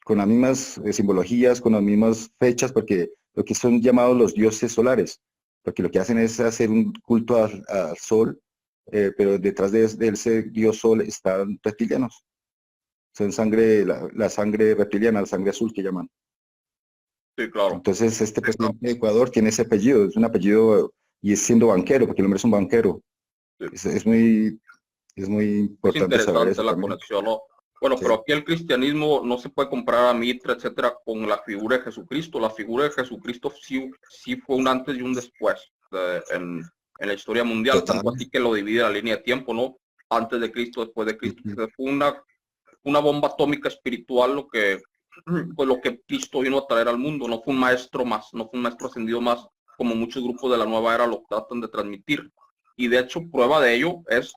con las mismas simbologías, con las mismas fechas, porque lo que son llamados los dioses solares, porque lo que hacen es hacer un culto al sol, pero detrás de ese dios sol están reptilianos. Son sangre, la sangre reptiliana, la sangre azul que llaman. sí, claro. Entonces, este presidente de Ecuador tiene ese apellido, es un apellido, y es siendo banquero, porque el hombre es un banquero. Sí. Es muy Es importante saber interesante eso la también. conexión, ¿no? Bueno, pero Sí, aquí el cristianismo no se puede comparar a Mitra, etcétera, con la figura de Jesucristo. La figura de Jesucristo sí fue un antes y un después en la historia mundial, total. tanto así que lo divide la línea de tiempo, ¿no? Antes de Cristo, después de Cristo. Fue una bomba atómica espiritual pues lo que Cristo vino a traer al mundo. No fue un maestro más, no fue un maestro ascendido más, como muchos grupos de la nueva era lo tratan de transmitir. Y de hecho, prueba de ello es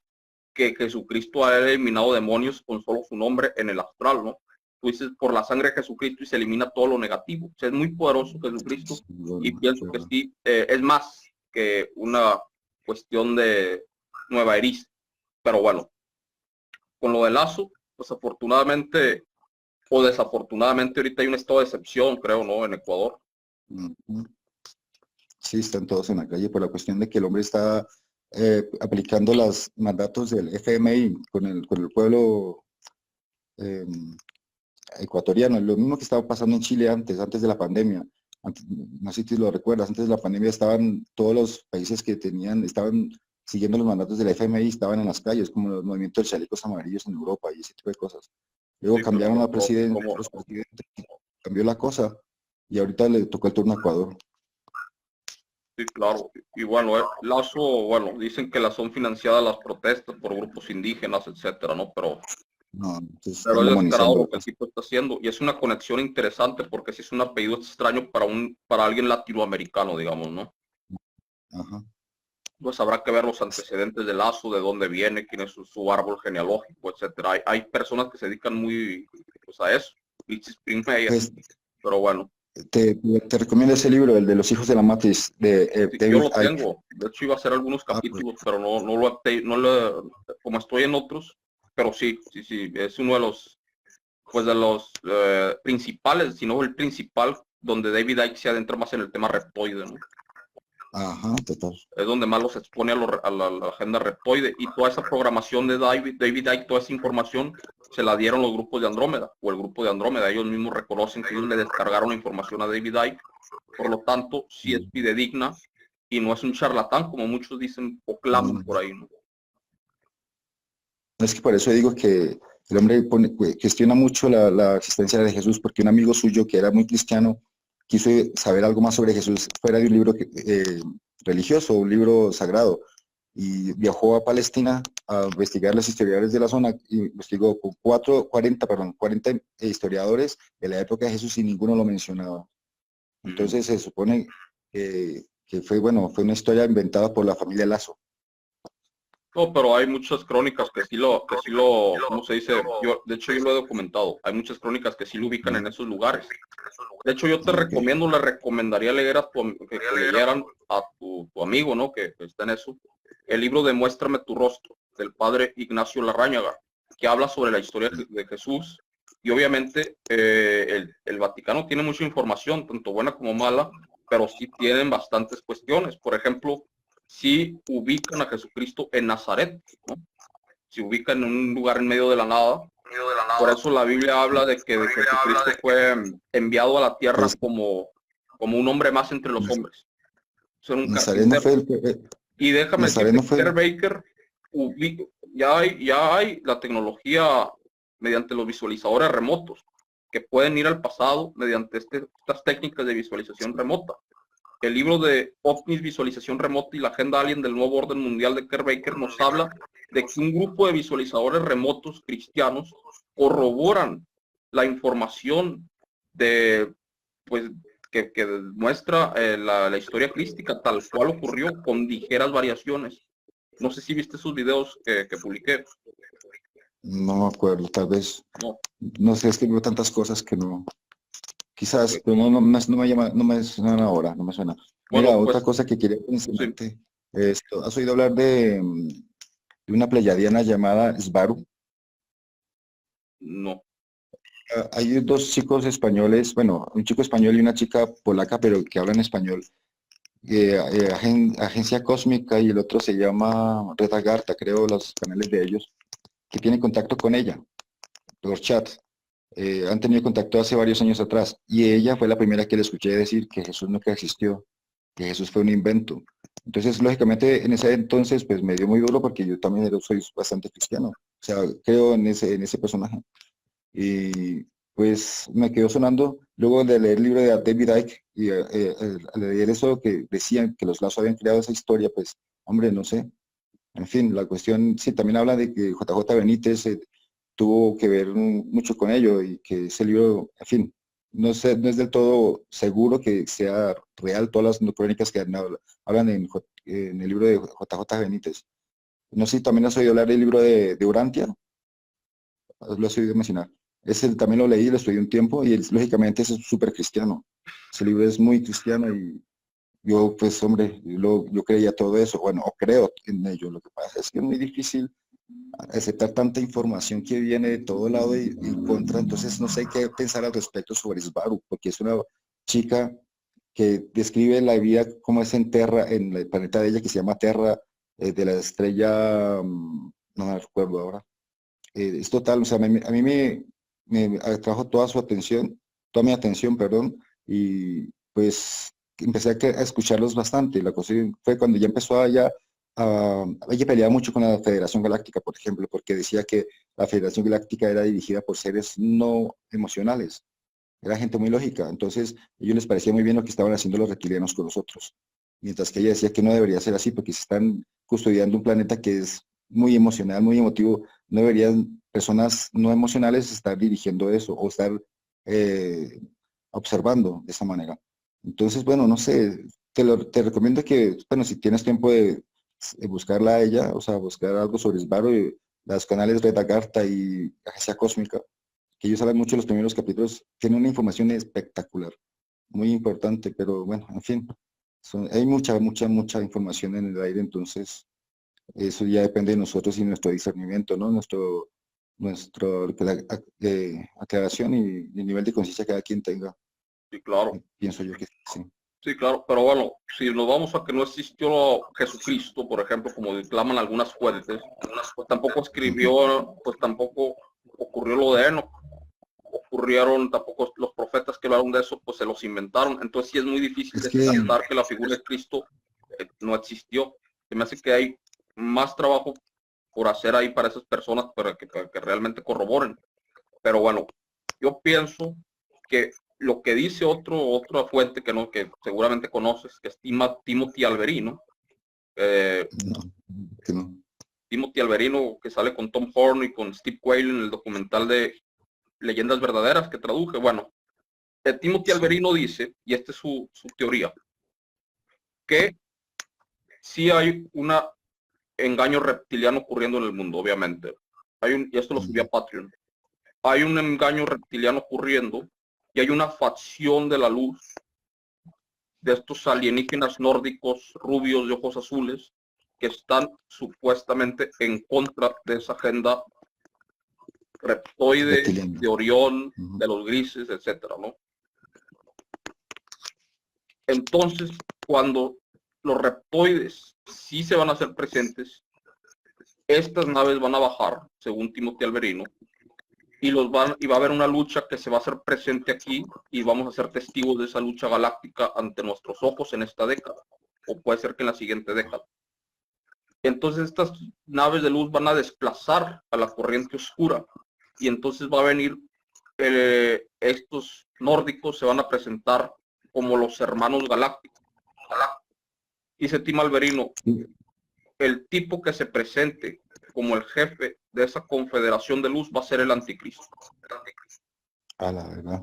que Jesucristo ha eliminado demonios con solo su nombre en el astral, ¿no? Tú dices por la sangre de Jesucristo y se elimina todo lo negativo. O sea, es muy poderoso Jesucristo y pienso que sí, es más que una cuestión de nueva erista. Pero bueno, con lo de Lazo, pues afortunadamente o desafortunadamente ahorita hay un estado de excepción, creo, ¿no? En Ecuador. Ujú. Sí, están todos en la calle por la cuestión de que el hombre está aplicando los mandatos del FMI con el pueblo eh, ecuatoriano. Lo mismo que estaba pasando en Chile antes de la pandemia. No sé si lo recuerdas, antes de la pandemia estaban todos los países que estaban siguiendo los mandatos del FMI, estaban en las calles, como el movimiento de chalecos amarillos en Europa y ese tipo de cosas. Luego Sí, cambiaron claro, a presidente, los presidentes, cambió la cosa y ahorita le tocó el turno a Ecuador. sí, claro. Y bueno, Lazo, bueno, dicen que las son financiadas las protestas por grupos indígenas, etcétera, ¿no? No, entonces están Pero es descarado demonizando lo la que el cosa. tipo está haciendo. Y es una conexión interesante porque sí es un apellido extraño para alguien latinoamericano, digamos, ¿no? Ajá. Pues habrá que ver los antecedentes de Lazo, de dónde viene, quién es su árbol genealógico, etcétera. Hay personas que se dedican muy pues, a eso. Richie Springmeier. Pues Pero bueno, te recomiendo ese libro, el de los hijos de la matriz, de sí, yo David lo Icke. tengo. De hecho, iba a hacer algunos Ah, pues, capítulos, pero como estoy en otros, pero sí, es uno de los principales, si no el principal, donde David Icke se adentra más en el tema reptoide, ¿no? ajá, total. Es donde más los expone a la agenda reptoide y toda esa programación de David Icke, toda esa información se la dieron los grupos de Andrómeda o el grupo de Andrómeda. Ellos mismos reconocen que ellos le descargaron la información a David Icke, por lo tanto, sí es fidedigna y no es un charlatán como muchos dicen o claman Mm. por ahí, ¿no? Es que por eso digo que el hombre cuestiona mucho la existencia de Jesús, porque un amigo suyo que era muy cristiano quiso saber algo más sobre Jesús fuera de un libro religioso, un libro sagrado, y viajó a Palestina a investigar los historiadores de la zona, y investigó con 40 historiadores de la época de Jesús y ninguno lo mencionaba. Entonces se supone que fue una historia inventada por la familia Lazo. No, pero hay muchas crónicas ¿cómo se dice? De hecho, yo lo he documentado. Hay muchas crónicas que sí lo ubican en esos lugares. De hecho, yo te Ok. le recomendaría leer que leyeran a tu amigo, ¿no? Que está en eso. El libro de Muéstrame tu rostro, del padre Ignacio Larráñaga, que habla sobre la historia de Jesús. Y obviamente el Vaticano tiene mucha información, tanto buena como mala, pero sí tienen bastantes cuestiones. Por ejemplo, si ubican a Jesucristo en Nazaret, ¿no? Se ubican en un lugar en medio de la nada. Por eso la Biblia habla de que Jesucristo fue enviado a la tierra Pues como un hombre más entre los hombres. Ser un Nazaret no carpintero. fue Y déjame Nazaret no decirte, fue Kerr Baker, ya hay la tecnología mediante los visualizadores remotos que pueden ir al pasado mediante estas técnicas de visualización remota. El libro de OVNIs, Visualización Remota y la Agenda Alien del Nuevo Orden Mundial de Kerr Baker nos habla de que un grupo de visualizadores remotos cristianos corroboran la información de, pues, que muestra la historia crística tal cual ocurrió con ligeras variaciones. No sé si viste esos videos que publiqué. no me acuerdo, tal vez, No, no sé, escribió tantas cosas que no, quizás, ok. pero no me llama, no me suena ahora, no me suena. Mira, Bueno, otra pues cosa que quería sí, mencionarte, ¿has oído hablar de una pleyadiana llamada Svaru? no. Hay dos chicos españoles, bueno, un chico español y una chica polaca, pero que hablan español, Agencia Cósmica, y el otro se llama Red Agartha, creo, los canales de ellos, que tienen contacto con ella por chat. Han tenido contacto hace varios años atrás, y ella fue la primera que le escuché decir que Jesús nunca existió, que Jesús fue un invento. Entonces, lógicamente, en ese entonces, pues me dio muy duro porque yo también soy bastante cristiano. O sea, creo en ese personaje. Y pues me quedó sonando luego de leer el libro de David Icke y al leer eso que decían que los Lazos habían creado esa historia, pues, hombre, no sé. En fin, la cuestión, sí, también habla de que JJ Benítez tuvo que ver mucho con ello y que ese libro, en fin, no sé, no es del todo seguro que sea real todas las crónicas que hablan en el libro de JJ Benítez. No sé si también has oído hablar del libro de Urantia, lo has oído mencionar. Ese también lo leí, lo estudié un tiempo y lógicamente ese es súper cristiano. Ese libro es muy cristiano y yo, pues, hombre, yo creía todo eso, bueno, o creo en ello. Lo que pasa es que es muy difícil aceptar tanta información que viene de todo lado y en contra, entonces no sé qué pensar al respecto sobre Svaru, porque es una chica que describe la vida como es en Terra, en el planeta de ella que se llama Terra, de la estrella, no me recuerdo ahora. Es total, o sea, a mí me atrajo toda su atención, toda mi atención, perdón, y pues empecé a escucharlos bastante. La cosa fue cuando ya empezó ella peleaba mucho con la Federación Galáctica, por ejemplo, porque decía que la Federación Galáctica era dirigida por seres no emocionales, era gente muy lógica. Entonces, a ellos les parecía muy bien lo que estaban haciendo los reptilianos con nosotros. Mientras que ella decía que no debería ser así porque se están custodiando un planeta que es muy emocional, muy emotivo. No deberían personas no emocionales estar dirigiendo eso o estar eh, observando de esa manera. Entonces, bueno, no sé, te recomiendo que, bueno, si tienes tiempo de buscarla a ella, o sea, buscar algo sobre Sbarro y los canales Red Agartha y Agencia Cósmica, que ellos hablan mucho de los primeros capítulos, tienen una información espectacular, muy importante, pero bueno, en fin, hay mucha información en el aire, entonces eso ya depende de nosotros y nuestro discernimiento, ¿no? Nuestro aclaración y el nivel de conciencia que cada quien tenga, Sí, claro. pienso yo que sí. Sí, claro, pero bueno, si nos vamos a que no existió Jesucristo, por ejemplo, como declaman algunas fuentes, pues tampoco Ujú. escribió, pues tampoco ocurrió lo de Enoch, ocurrieron tampoco los profetas que hablaron de eso, pues se los inventaron. Entonces sí es muy difícil Es que, descartar que la figura de Cristo no existió. Se me hace que hay más trabajo por hacer ahí para esas personas para que realmente corroboren. Pero bueno, yo pienso que lo que dice otra fuente que seguramente conoces, que es Timothy Alberino, eh, no, que no. Timothy Alberino, que sale con Tom Horn y con Steve Quayle en el documental de Leyendas Verdaderas que traduje. Bueno, Timothy Sí. Alberino dice, y esta es su teoría, que sí hay una engaño reptiliano ocurriendo en el mundo, obviamente. Y esto lo subí a Patreon. Hay un engaño reptiliano ocurriendo y hay una facción de la luz de estos alienígenas nórdicos rubios de ojos azules que están supuestamente en contra de esa agenda reptoide, reptiliano. de Orión, de los grises, etcétera, ¿no? Entonces, cuando los reptoides sí se van a hacer presentes, estas naves van a bajar, según Timothy Alberino, y va a haber una lucha que se va a hacer presente aquí y vamos a ser testigos de esa lucha galáctica ante nuestros ojos en esta década, o puede ser que en la siguiente década. Entonces estas naves de luz van a desplazar a la corriente oscura y entonces va a venir, estos nórdicos se van a presentar como los hermanos galácticos. Dice Tim Alberino, el tipo que se presente como el jefe de esa confederación de luz va a ser el anticristo. A la verdad.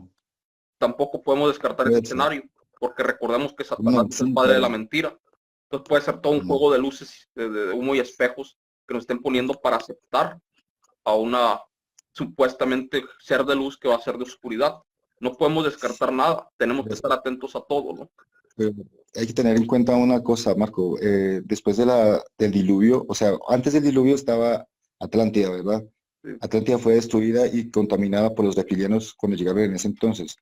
Tampoco podemos descartar ese escenario, porque recordemos que Satanás es el padre de la mentira. Entonces puede ser todo un juego de luces, de humo y espejos que nos estén poniendo para aceptar a una supuestamente ser de luz que va a ser de oscuridad. No podemos descartar nada, tenemos que estar atentos a todo, ¿no? Pero hay que tener en cuenta una cosa, Marco, después del diluvio, o sea, antes del diluvio estaba Atlántida, ¿verdad? Sí. Atlántida fue destruida y contaminada por los reptilianos cuando llegaron en ese entonces.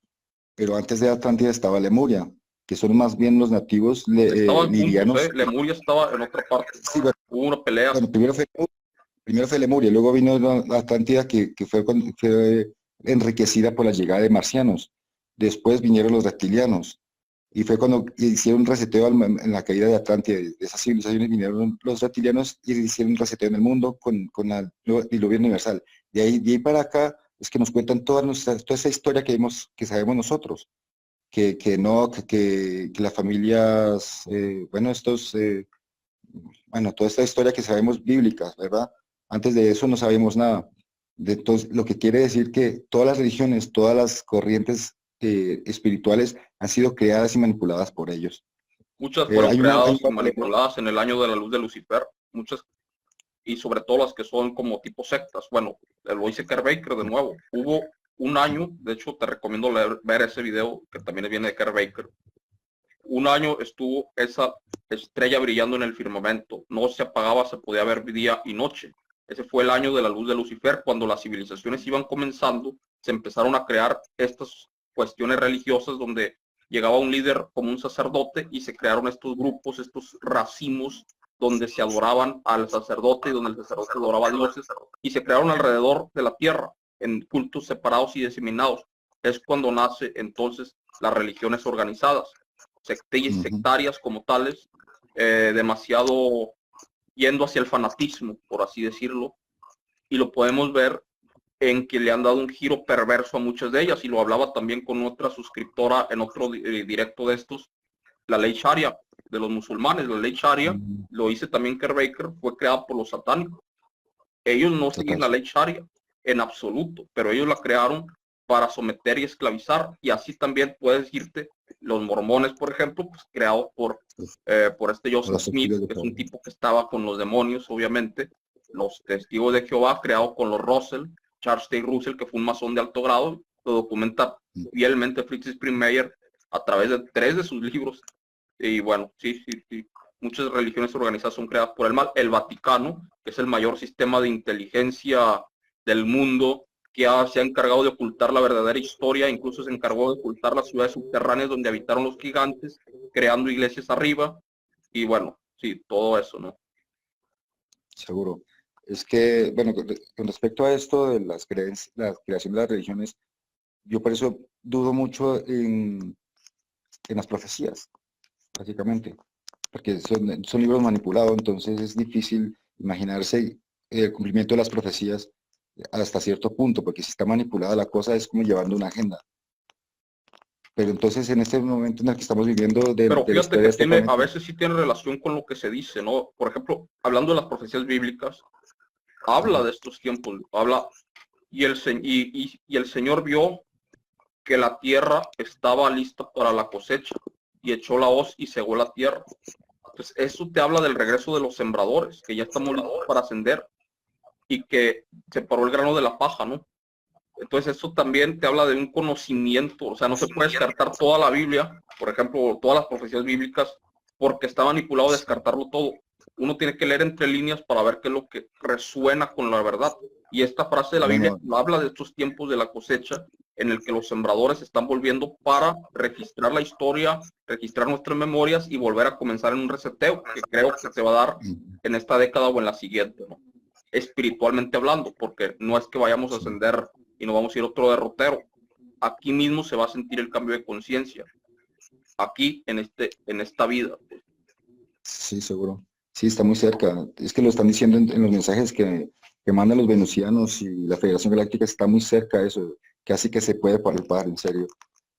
Pero antes de Atlántida estaba Lemuria, que son más bien los nativos lirianos. Lemuria estaba en otra parte. Sí, bueno, hubo una pelea. Bueno, primero fue Lemuria, luego vino la Atlántida que fue enriquecida por la llegada de marcianos. Después vinieron los reptilianos. Y fue cuando hicieron un reseteo en la caída de Atlántida. De esas civilizaciones vinieron los reptilianos y hicieron un reseteo en el mundo con el diluvio universal. De ahí para acá es que nos cuentan toda esa historia que sabemos nosotros. Que las familias, toda esta historia que sabemos bíblica, ¿verdad? Antes de eso no sabíamos nada. Entonces, lo que quiere decir que todas las religiones, todas las corrientes espirituales han sido creadas y manipuladas por ellos. Muchas fueron creadas y manipuladas en el año de la luz de Lucifer, muchas, y sobre todo las que son como tipo sectas. Bueno, lo dice Kerr Baker de nuevo. Hubo un año, de hecho te recomiendo ver ese video que también viene de Kerr Baker. Un año estuvo esa estrella brillando en el firmamento, no se apagaba, se podía ver día y noche. Ese fue el año de la luz de Lucifer, cuando las civilizaciones iban comenzando, se empezaron a crear estas cuestiones religiosas donde llegaba un líder como un sacerdote y se crearon estos grupos, estos racimos donde se adoraban al sacerdote y donde el sacerdote adoraba a dioses y se crearon alrededor de la tierra en cultos separados y diseminados. Es cuando nace entonces las religiones organizadas, sectarias como tales, demasiado yendo hacia el fanatismo, por así decirlo, y lo podemos ver en que le han dado un giro perverso a muchas de ellas, y lo hablaba también con otra suscriptora en otro directo de estos, la ley Sharia de los musulmanes. La ley Sharia, lo dice también Kerr Baker, fue creada por los satánicos. Ellos no siguen la ley Sharia en absoluto, pero ellos la crearon para someter y esclavizar, y así también puedes irte los mormones, por ejemplo, pues creados por este Joseph Smith, que es un tipo que estaba con los demonios, obviamente. Los testigos de Jehová, creados con los Russell, Charles T. Russell, que fue un masón de alto grado, lo documenta fielmente Fritz Springmeier a través de 3 de sus libros. Y bueno, sí. Muchas religiones organizadas son creadas por el mal. El Vaticano, que es el mayor sistema de inteligencia del mundo, que se ha encargado de ocultar la verdadera historia, incluso se encargó de ocultar las ciudades subterráneas donde habitaron los gigantes, creando iglesias arriba, y bueno, sí, todo eso, ¿no? Seguro. Es que, bueno, con respecto a esto de la creación de las religiones, yo por eso dudo mucho en las profecías, básicamente, porque son libros manipulados, entonces es difícil imaginarse el cumplimiento de las profecías hasta cierto punto, porque si está manipulada la cosa es como llevando una agenda. Pero entonces en este momento en el que estamos viviendo pero fíjate que a veces sí tiene relación con lo que se dice, ¿no? Por ejemplo, hablando de las profecías bíblicas, habla de estos tiempos, y el Señor vio que la tierra estaba lista para la cosecha y echó la hoz y cegó la tierra. Pues eso te habla del regreso de los sembradores, que ya estamos listos para ascender y que se paró el grano de la paja, ¿no? Entonces eso también te habla de un conocimiento, o sea, no se puede descartar toda la Biblia, por ejemplo, todas las profecías bíblicas, porque está manipulado descartarlo todo. Uno tiene que leer entre líneas para ver qué es lo que resuena con la verdad. Y esta frase de la Biblia Bueno, habla de estos tiempos de la cosecha en el que los sembradores están volviendo para registrar la historia, registrar nuestras memorias y volver a comenzar en un reseteo que creo que se va a dar en esta década o en la siguiente, ¿no? Espiritualmente hablando, porque no es que vayamos a sí, ascender y nos vamos a ir a otro derrotero. Aquí mismo se va a sentir el cambio de conciencia, aquí en esta vida. sí, seguro. Sí, está muy cerca. Es que lo están diciendo en los mensajes que mandan los venusianos y la Federación Galáctica está muy cerca de eso, casi que se puede palpar, en serio.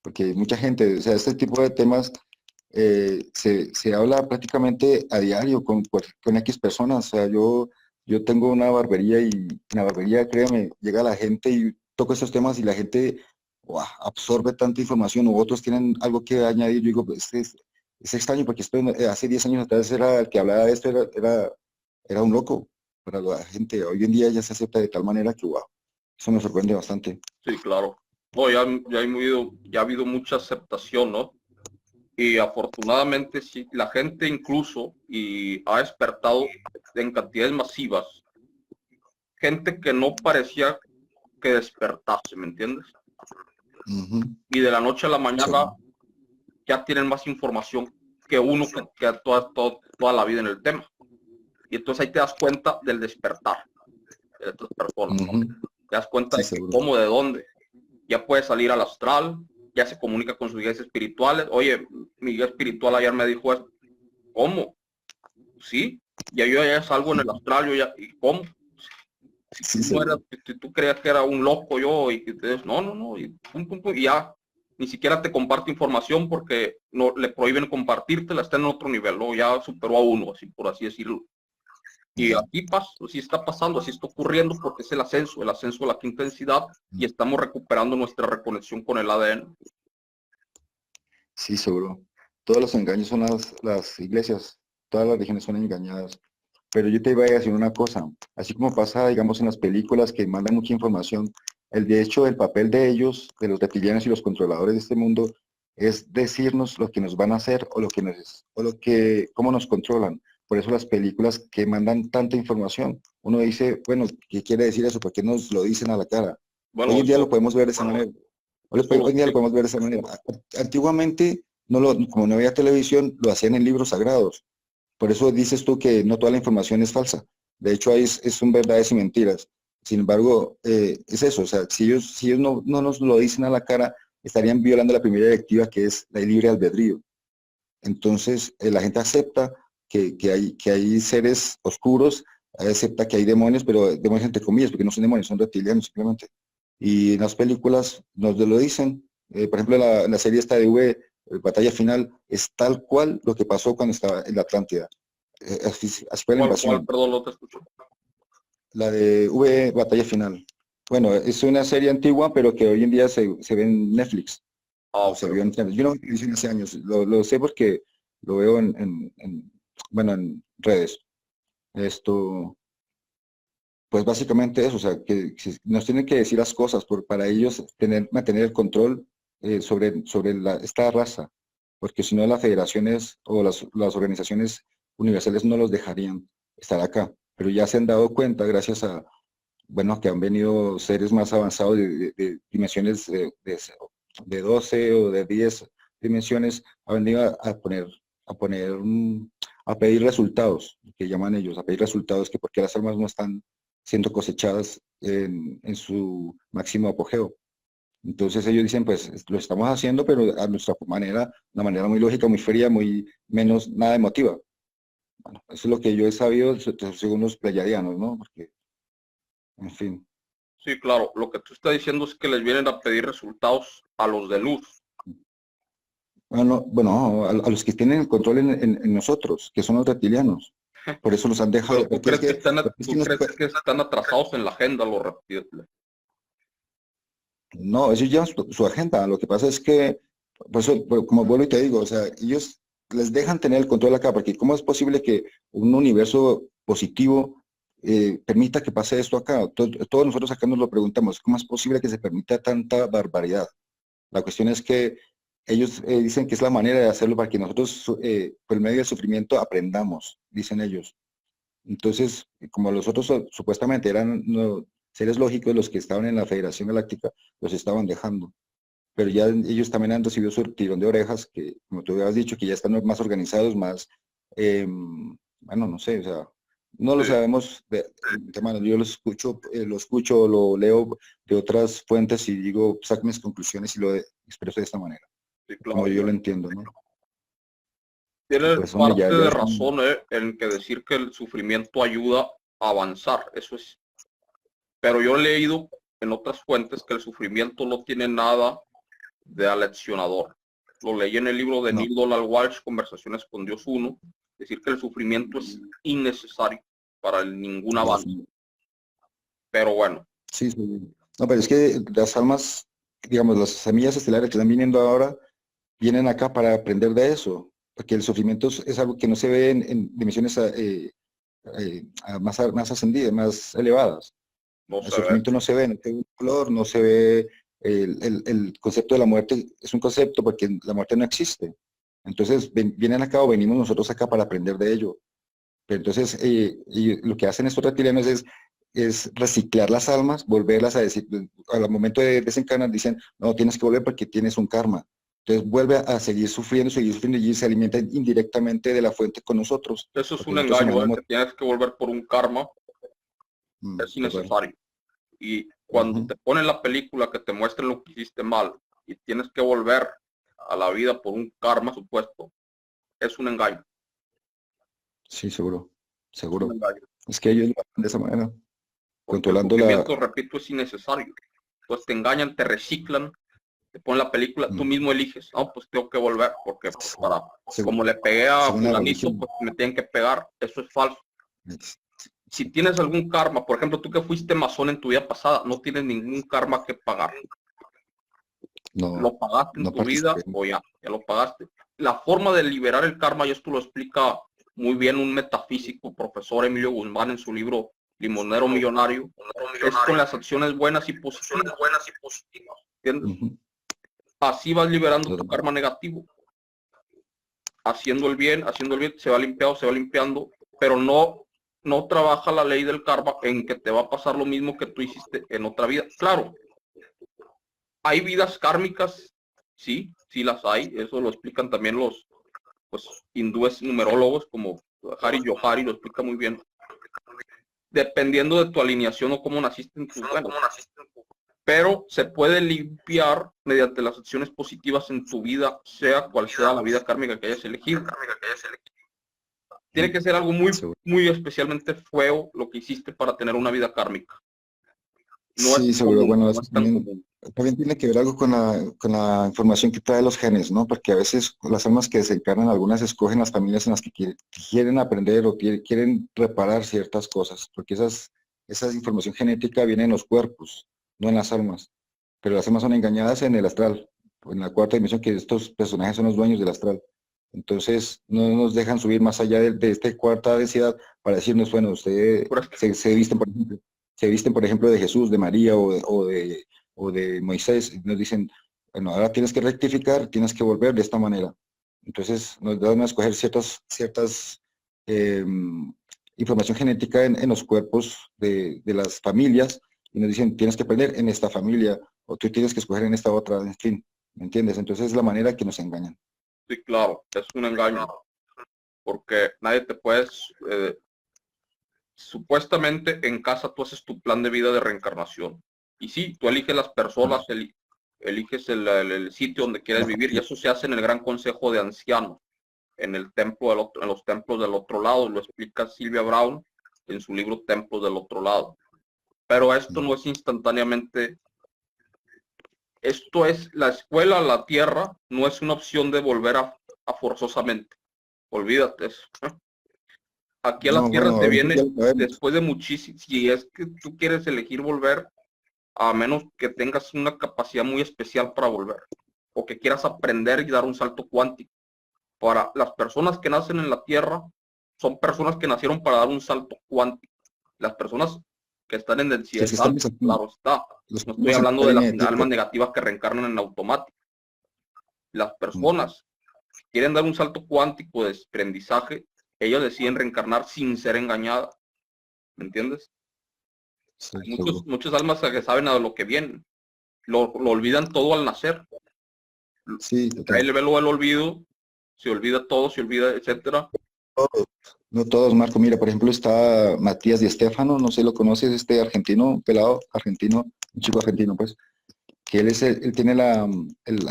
Porque mucha gente, o sea, este tipo de temas se habla prácticamente a diario con X personas. O sea, yo tengo una barbería y en la barbería, créeme, llega la gente y toco estos temas y la gente ¡guau!, absorbe tanta información o otros tienen algo que añadir. Yo digo, pues, es extraño porque esto hace 10 años atrás era el que hablaba de esto, era un loco para la gente. Hoy en día ya se acepta de tal manera que, wow, eso me sorprende bastante. Sí, claro. No, ya ha habido mucha aceptación, ¿no? Y afortunadamente sí, la gente incluso y ha despertado en cantidades masivas, gente que no parecía que despertase, ¿me entiendes? Ujú, Y de la noche a la sí, mañana ya tienen más información que uno que toda la vida en el tema. Y entonces ahí te das cuenta del despertar de estas personas, ¿no? ujú, Te das cuenta sí, de que seguro. cómo, de dónde. Ya puede salir al astral, ya se comunica con sus guías espirituales. Oye, mi guía espiritual ayer me dijo esto. ¿Cómo? Sí, ya yo ya salgo en el astral, yo ya, ¿y cómo? Si Sí, tú no eras, seguro. si tú creías que era un loco yo y que te no, no, no, y pum, pum, pum, y ya ni siquiera te comparte información porque no le prohíben compartírtela, está en otro nivel, ¿no? Ya superó a uno, así por así decirlo. Y Ya. aquí pasa, así está pasando, así está ocurriendo porque es el ascenso a la quinta densidad y estamos recuperando nuestra reconexión con el ADN. Sí, seguro. Todos los engaños son las iglesias, todas las religiones son engañadas. Pero yo te iba a decir una cosa, así como pasa, digamos, en las películas que mandan mucha información, de hecho, el papel de ellos, de los reptilianos y los controladores de este mundo, es decirnos lo que nos van a hacer o cómo nos controlan. Por eso las películas que mandan tanta información, uno dice, bueno, ¿qué quiere decir eso? ¿Por qué nos lo dicen a la cara? Hoy Bueno, en día lo podemos ver de esa manera. Hoy en día lo sí, podemos ver de esa manera. Antiguamente, como no había televisión, lo hacían en libros sagrados. Por eso dices tú que no toda la información es falsa. De hecho, ahí son verdades y mentiras. Sin embargo, es eso. O sea, si ellos no nos lo dicen a la cara, estarían violando la primera directiva que es la libre albedrío. Entonces, la gente acepta que hay seres oscuros, acepta que hay demonios, pero demonios entre comillas, porque no son demonios, son reptilianos simplemente. Y en las películas nos lo dicen. Por ejemplo, la serie esta de Batalla Final, es tal cual lo que pasó cuando estaba en la Atlántida. Así fue la ¿cuál, invasión. perdón, no te escucho? La de Batalla Final. Bueno, es una serie antigua, pero que hoy en día se ve en Netflix. Ah, O ok, se vio ok. en Netflix. Yo no vi televisión hace años. Lo sé porque lo veo bueno, en redes. Esto, pues básicamente eso, o sea, que nos tienen que decir las cosas para ellos mantener el control sobre esta raza, porque si no las federaciones o las organizaciones universales no los dejarían estar acá. Pero ya se han dado cuenta, gracias a, bueno, que han venido seres más avanzados de dimensiones de 12 o de 10 dimensiones, han venido a pedir resultados, que llaman ellos, a pedir resultados, que porque las almas no están siendo cosechadas en su máximo apogeo. Entonces ellos dicen, pues lo estamos haciendo, pero a nuestra manera, una manera muy lógica, muy fría, muy menos, nada emotiva. Bueno, eso es lo que yo he sabido según los pleyadianos, ¿no? Porque, en fin. Sí, claro, lo que tú estás diciendo es que les vienen a pedir resultados a los de luz. Bueno, a los que tienen el control en nosotros, que son los reptilianos. Por eso los han Pero dejado. Porque es que, porque es que tú crees que están atrasados en la agenda los reptiles. no, ellos llevan su agenda. Lo que pasa es que, pues, como vuelvo y te digo, o sea, ellos les dejan tener el control acá, porque ¿cómo es posible que un universo positivo permita que pase esto acá? Todos nosotros acá nos lo preguntamos, ¿cómo es posible que se permita tanta barbaridad? La cuestión es que ellos dicen que es la manera de hacerlo para que nosotros, por medio del sufrimiento, aprendamos, dicen ellos. Entonces, como los otros supuestamente eran seres lógicos, los que estaban en la Federación Galáctica, los estaban dejando. Pero ya ellos también han recibido su tirón de orejas, que como tú habías dicho, que ya están más organizados, más, bueno, no sé, o sea, no lo Sí, sabemos de antemano. Yo lo escucho, lo leo de otras fuentes y digo, saco mis conclusiones y expreso de esta manera, sí, como claro. yo lo entiendo, ¿no? Y Tiene pues, hombre, parte ya de es razón, en que decir que el sufrimiento ayuda a avanzar, eso es. Pero yo he leído en otras fuentes que el sufrimiento no tiene nada de aleccionador. Lo leí en el libro de no, Neil Donald Walsh, Conversaciones con Dios 1, decir que el sufrimiento es innecesario para ningún ya, avance. Pero bueno, sí, sí. No, pero es que las almas, digamos, las semillas estelares que están viniendo ahora, vienen acá para aprender de eso, porque el sufrimiento es algo que no se ve en dimensiones más ascendidas, más elevadas. no El se ve. sufrimiento no se ve, no se ve el color, no se ve el concepto de la muerte, es un concepto porque la muerte no existe. Entonces, vienen acá o venimos nosotros acá para aprender de ello. Pero entonces, y lo que hacen estos reptilianos es reciclar las almas, volverlas a decir, al momento de desencarnar, dicen, no, tienes que volver porque tienes un karma. Entonces vuelve a seguir sufriendo y se alimenta indirectamente de la fuente con nosotros, Eso es porque un nosotros engaño, emanamos. que tienes que volver por un karma, es De acuerdo. innecesario. Y cuando Ujú. te ponen la película que te muestran lo que hiciste mal y tienes que volver a la vida por un karma supuesto, es un engaño. Sí, seguro, Es un seguro. engaño. Es que ellos lo hacen de esa manera, Porque el controlando la. sufrimiento, repito, es innecesario. Entonces te engañan, te reciclan, te ponen la película, tú Mm, mismo eliges, no, pues tengo que volver, porque pues para, como según, le pegué a según la fulanito, religión. pues me tienen que pegar, eso es falso. Si Exacto. tienes algún karma, por ejemplo, tú que fuiste masón en tu vida pasada, no tienes ningún karma que pagar. No, Lo pagaste en no tu vida participé. o ya lo pagaste. La forma de liberar el karma, y esto lo explica muy bien un metafísico, profesor Emilio Guzmán, en su libro Limonero Millonario, es con las acciones buenas y positivas. ¿Entiendes? Ujú. Así vas liberando tu Total. karma negativo. Haciendo el bien, se va limpiando, pero no trabaja la ley del karma en que te va a pasar lo mismo que tú hiciste en otra vida. Claro, hay vidas kármicas, sí, sí las hay, eso lo explican también los pues, hindúes numerólogos como Hari Johari, lo explica muy bien. Dependiendo de tu alineación o cómo naciste en tu, bueno, pero se puede limpiar mediante las acciones positivas en tu vida, sea cual sea la vida kármica que hayas elegido. Tiene Mm, que ser algo muy, seguro. muy especialmente feo lo que hiciste para tener una vida kármica. No es Sí, seguro. común, Bueno, no eso es tan también, común. también tiene que ver algo con la información que trae los genes, ¿no? Porque a veces las almas que desencarnan, algunas escogen las familias en las que quieren aprender o quieren reparar ciertas cosas, porque esa información genética viene en los cuerpos, no en las almas. Pero las almas son engañadas en el astral, en la cuarta dimensión, que estos personajes son los dueños del astral. Entonces, no nos dejan subir más allá de esta cuarta densidad para decirnos, bueno, usted Pero es que, se visten, por ejemplo, de Jesús, de María o de Moisés, y nos dicen, bueno, ahora tienes que rectificar, tienes que volver de esta manera. Entonces, nos dan a escoger ciertas eh, información genética en los cuerpos de las familias y nos dicen, tienes que aprender en esta familia o tú tienes que escoger en esta otra, en fin, ¿me entiendes? Entonces es la manera que nos engañan. sí, claro, es un engaño, porque nadie te puedes, supuestamente en casa tú haces tu plan de vida de reencarnación. Y sí, tú eliges las personas, eliges el sitio donde quieres La vivir, y familia. eso se hace en el Gran Consejo de Ancianos, en el templo en los templos del otro lado, lo explica Silvia Brown en su libro Templos del Otro Lado. Pero esto no es instantáneamente, esto es la escuela, la tierra, no es una opción de volver a forzosamente. Olvídate eso. Aquí a la No, tierra bueno, te ahorita ya viene lo sabemos. después de muchísimo, si es que tú quieres elegir volver, a menos que tengas una capacidad muy especial para volver, o que quieras aprender y dar un salto cuántico. Para las personas que nacen en la Tierra, son personas que nacieron para dar un salto cuántico. Las personas que están en densidad Que de es que estamos salto, aquí, claro está. los que No estoy estamos en hablando esta de línea las de tiempo. almas negativas que reencarnan en automático. Las Mm, personas que quieren dar un salto cuántico de aprendizaje, ellos deciden reencarnar sin ser engañadas. ¿Me entiendes? sí, Hay seguro. muchas almas que saben a lo que vienen. Lo olvidan todo al nacer. Sí, Cae total. el velo del olvido, se olvida todo, se olvida, etcétera. Todos, no todos, Marco. Mira, por ejemplo, está Matías Di Stéfano, no sé si lo conoces, este argentino, un pelado argentino, un chico argentino, pues, que él tiene la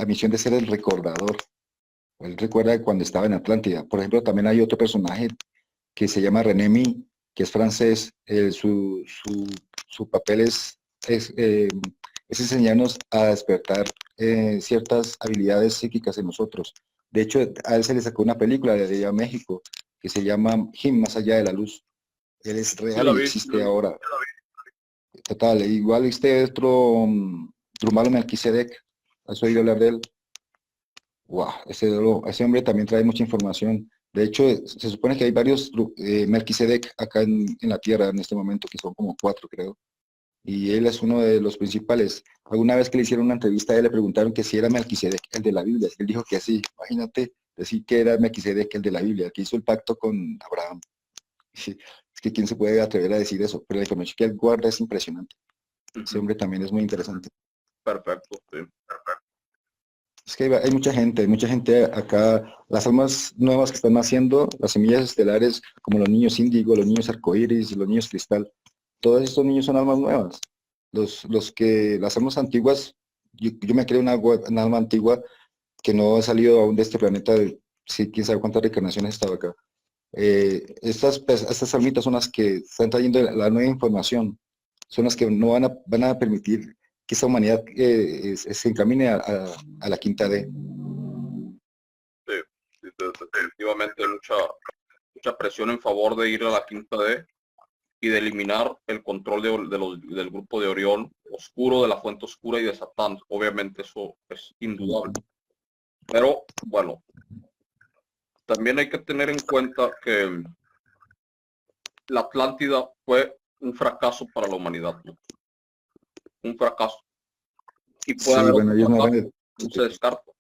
misión de ser el recordador. Él recuerda cuando estaba en Atlántida. Por ejemplo, también hay otro personaje que se llama René Mi, que es francés. Su papel es enseñarnos a despertar ciertas habilidades psíquicas en nosotros. De hecho, a él se le sacó una película de allá a México que se llama Him, Más allá de la luz. Él es Sí real la y vi. existe ahora. Total, igual este otro Drumalo Melquisedec, ¿has oído hablar de él? Wow, ese hombre también trae mucha información. De hecho, se supone que hay varios Melquisedec acá en la Tierra en este momento, que son como cuatro, creo. Y él es uno de los principales. Alguna vez que le hicieron una entrevista, a él le preguntaron que si era Melquisedec el de la Biblia. Él dijo que sí. Imagínate decir que era Melquisedec el de la Biblia, que hizo el pacto con Abraham. Sí, es que quién se puede atrever a decir eso, pero la información que él guarda es impresionante. Ese Ujú. hombre también es muy interesante. Perfecto, sí. Es que hay hay mucha gente acá, las almas nuevas que están naciendo, las semillas estelares, como los niños índigo, los niños arcoíris, los niños cristal, todos estos niños son almas nuevas. Las almas antiguas, yo me creo una alma antigua que no ha salido aún de este planeta, sí, quién sabe cuántas reencarnaciones he estado acá. Estas almitas son las que están trayendo la nueva información, son las que no van a permitir que esta humanidad se encamine a la quinta D. Sí, sí, definitivamente hay mucha presión en favor de ir a la quinta D y de eliminar el control del grupo de Orión oscuro, de la fuente oscura y de Satán. Obviamente eso es indudable. Pero bueno, también hay que tener en cuenta que la Atlántida fue un fracaso para la humanidad, ¿no? Un fracaso. Y puede Sí, haber bueno, otro ellos no fracaso, eran el... no se descarta,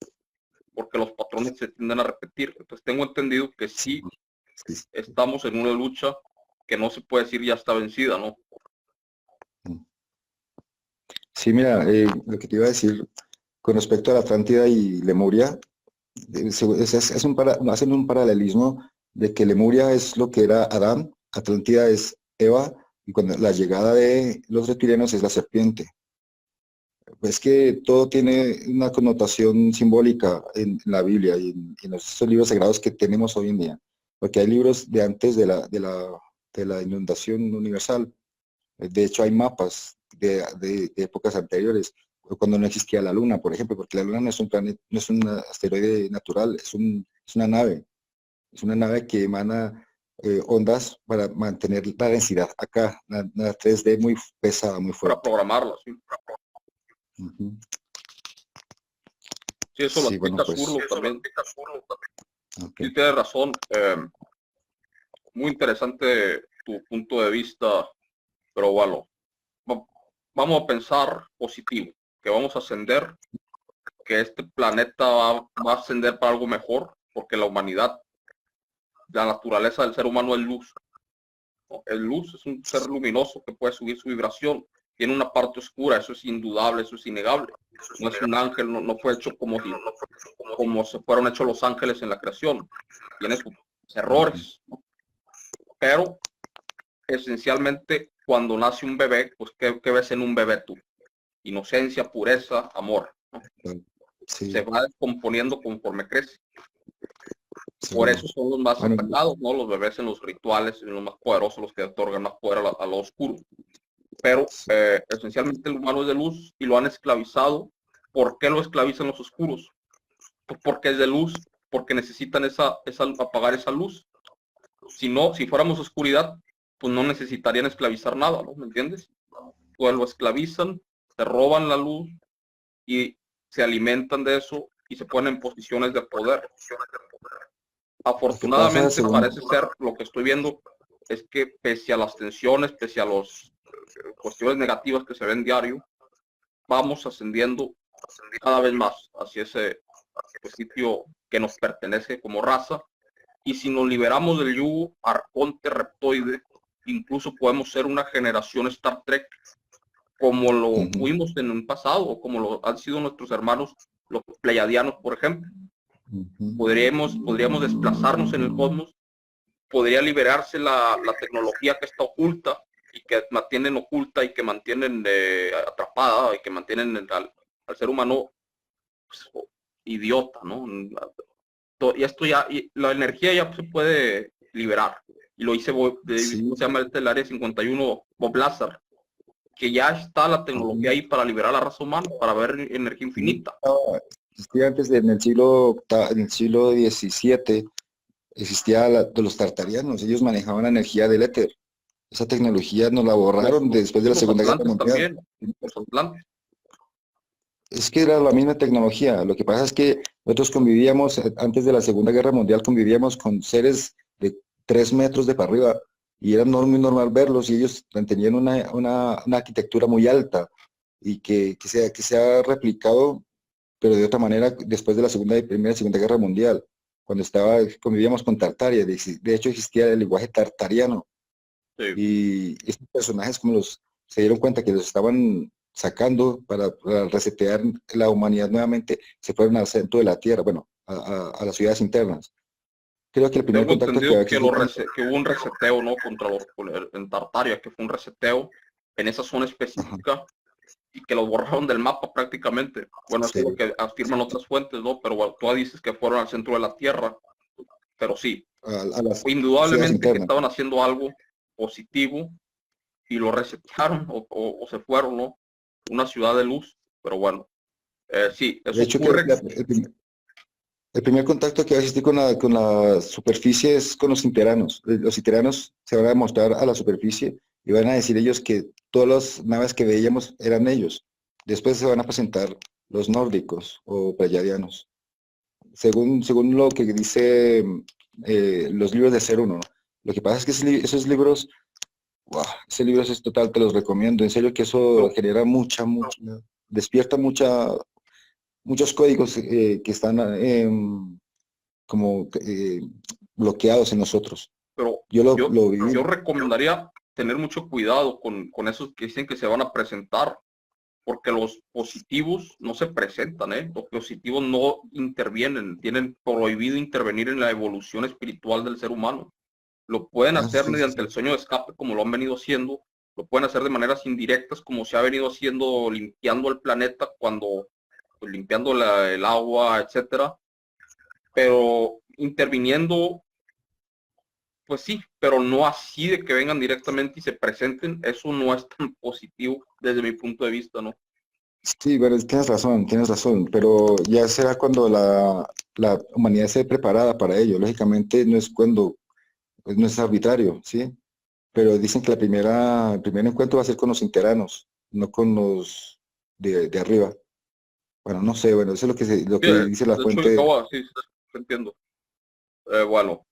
porque los patrones se tienden a repetir. Entonces tengo entendido que Sí, sí sí, estamos en una lucha que no se puede decir ya está vencida, ¿no? sí. Sí, mira, lo que te iba a decir con respecto a la Atlántida y Lemuria, hacen un paralelismo de que Lemuria es lo que era Adán, Atlántida es Eva, y cuando la llegada de los reptilianos es la serpiente. Es que todo tiene una connotación simbólica en la Biblia y en estos libros sagrados que tenemos hoy en día, porque hay libros de antes de la inundación universal. De hecho, hay mapas de épocas anteriores, cuando no existía la Luna, por ejemplo, porque la Luna no es un planeta, no es un asteroide natural, es una nave que emana ondas para mantener la densidad acá, la 3D muy pesada, muy Para fuerte. programarla, ¿sí? Ujú. Sí, eso lo Sí, bueno, explica pues, Zurlo también. ok. Sí, tienes razón. Muy interesante tu punto de vista, pero bueno, va- vamos a pensar positivo, que vamos a ascender, que este planeta va a ascender para algo mejor, porque la humanidad, la naturaleza del ser humano es luz, ¿no? Es luz, es un ser luminoso que puede subir su vibración, tiene una parte oscura, eso es indudable, eso es innegable. No es un ángel, no fue hecho como se fueron hechos los ángeles en la creación. Tiene sus Ujú. errores, ¿no? Pero esencialmente cuando nace un bebé, pues ¿qué ves en un bebé tú? Inocencia, pureza, amor, ¿no? Claro. Se Sí, va descomponiendo conforme crece. Por seguro. eso son los más Bueno, atacados, ¿no? Los bebés en los rituales, en los más poderosos, los que otorgan más poder a lo oscuro. Pero esencialmente el humano es de luz y lo han esclavizado. ¿Por qué lo esclavizan los oscuros? Pues porque es de luz, porque necesitan apagar esa luz. Si no, si fuéramos oscuridad, pues no necesitarían esclavizar nada, ¿no? ¿Me entiendes? Pues lo esclavizan, se roban la luz y se alimentan de eso y se ponen en posiciones de poder. Lo que pasa, afortunadamente según... parece ser, lo que estoy viendo, es que pese a las tensiones, pese a las cuestiones negativas que se ven diario, vamos ascendiendo cada vez más hacia ese pues, sitio que nos pertenece como raza. Y si nos liberamos del yugo arconte reptoide, incluso podemos ser una generación Star Trek como lo Ujú, fuimos en un pasado, o como lo han sido nuestros hermanos los pleiadianos, por ejemplo. ujú. Podríamos desplazarnos en el cosmos, podría liberarse la tecnología que está oculta y que mantienen oculta y que mantienen atrapada y que mantienen al ser humano pues, idiota, ¿no? Y esto ya, y la energía ya se puede liberar. Y lo hice, ¿cómo Sí, se llama el área 51? Bob Lazar, que ya está la tecnología ahí para liberar a la raza humana, para ver energía sí. infinita. Existía antes, en el siglo XVII, existía de los tartarianos, ellos manejaban la energía del éter. Esa tecnología nos la borraron después de Y la los Segunda Guerra atlantes Mundial. también, los atlantes. Es que era la misma tecnología. Lo que pasa es que nosotros convivíamos, antes de la Segunda Guerra Mundial, convivíamos con seres de 3 metros de para arriba y era muy normal verlos y ellos tenían una arquitectura muy alta y que se ha replicado, pero de otra manera, después de la Primera y Segunda Guerra Mundial, cuando convivíamos con Tartaria. De hecho, existía el lenguaje tartariano Sí. y estos personajes se dieron cuenta que los estaban sacando para resetear la humanidad nuevamente, se fueron al centro de la Tierra, bueno, a las ciudades internas. Creo que el primer Tengo contacto que entendido va a que, existir que hubo un reseteo, ¿no? En Tartaria, que fue un reseteo en esa zona ajá, específica y que los borraron del mapa prácticamente. Bueno, eso es lo sí, que afirman otras fuentes, ¿no? Pero bueno, tú dices que fueron al centro de la Tierra, pero sí, a las ciudades indudablemente que internas. estaban haciendo algo positivo y lo resetearon o se fueron, ¿no? Una ciudad de luz, pero bueno, sí, De eso hecho, creo ocurre. que el primer contacto que va a existir con la superficie es con los interanos. Los interanos se van a mostrar a la superficie y van a decir ellos que todas las naves que veíamos eran ellos. Después se van a presentar los nórdicos o pleiadianos. Según lo que dice los libros de Ser Uno, ¿no? Lo que pasa es que esos libros, wow, ese libro es total, te los recomiendo. En serio que eso Pero genera despierta muchos códigos que están como bloqueados en nosotros. pero Yo yo, lo viví. yo recomendaría tener mucho cuidado con esos que dicen que se van a presentar, porque los positivos no se presentan, ¿eh? Los positivos no intervienen, tienen prohibido intervenir en la evolución espiritual del ser humano. Lo pueden Ah, hacer sí, sí, mediante sí. el sueño de escape, como lo han venido haciendo, lo pueden hacer de maneras indirectas, como se ha venido haciendo, limpiando el planeta, pues, limpiando el agua, etcétera, pero interviniendo pues sí, pero no así de que vengan directamente y se presenten, eso no es tan positivo desde mi punto de vista, ¿no? Sí, pero tienes razón, pero ya será cuando la humanidad esté preparada para ello. Lógicamente no es pues, no es arbitrario, ¿sí? Pero dicen que el primer encuentro va a ser con los interanos, no con los de arriba. Bueno, no sé, bueno, eso es lo Sí, que dice la de hecho, fuente. sí, sí, entiendo. Bueno,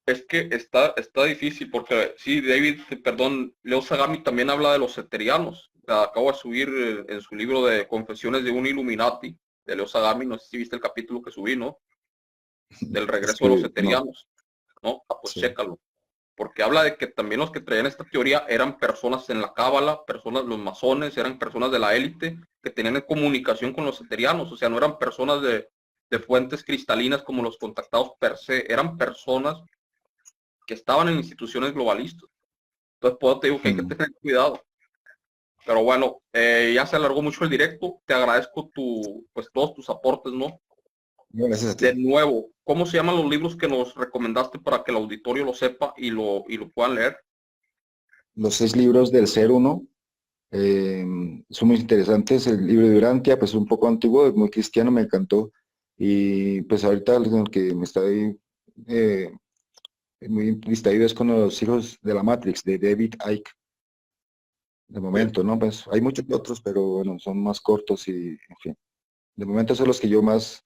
es que está difícil porque sí, Leo Sagami también habla de los eterianos. Acabo de subir en su libro de Confesiones de un Illuminati, de Leo Sagami, no sé si viste el capítulo que subí, ¿no? Del Es regreso de los que no, eterianos, ¿no? Ah, pues sí. chécalo. Porque habla de que también los que traían esta teoría eran personas en la cábala, personas, los masones, eran personas de la élite que tenían comunicación con los eterianos, o sea, no eran personas de fuentes cristalinas como los contactados per se, eran personas que estaban en instituciones globalistas. Entonces, puedo te digo que hay que Mm. tener cuidado. Pero bueno, ya se alargó mucho el directo, te agradezco pues todos tus aportes, ¿no? No, gracias a De ti. nuevo, ¿cómo se llaman los libros que nos recomendaste para que el auditorio lo sepa y lo puedan leer? Los 6 libros del Ser Uno son muy interesantes. El libro de Urantia, pues es un poco antiguo, es muy cristiano, me encantó. Y pues ahorita lo que me está ahí, eh, muy distraído es con los hijos de la Matrix, de David Icke, de Sí. momento, ¿no? Pues hay muchos otros, pero bueno, son más cortos y, en fin. De momento son los que yo más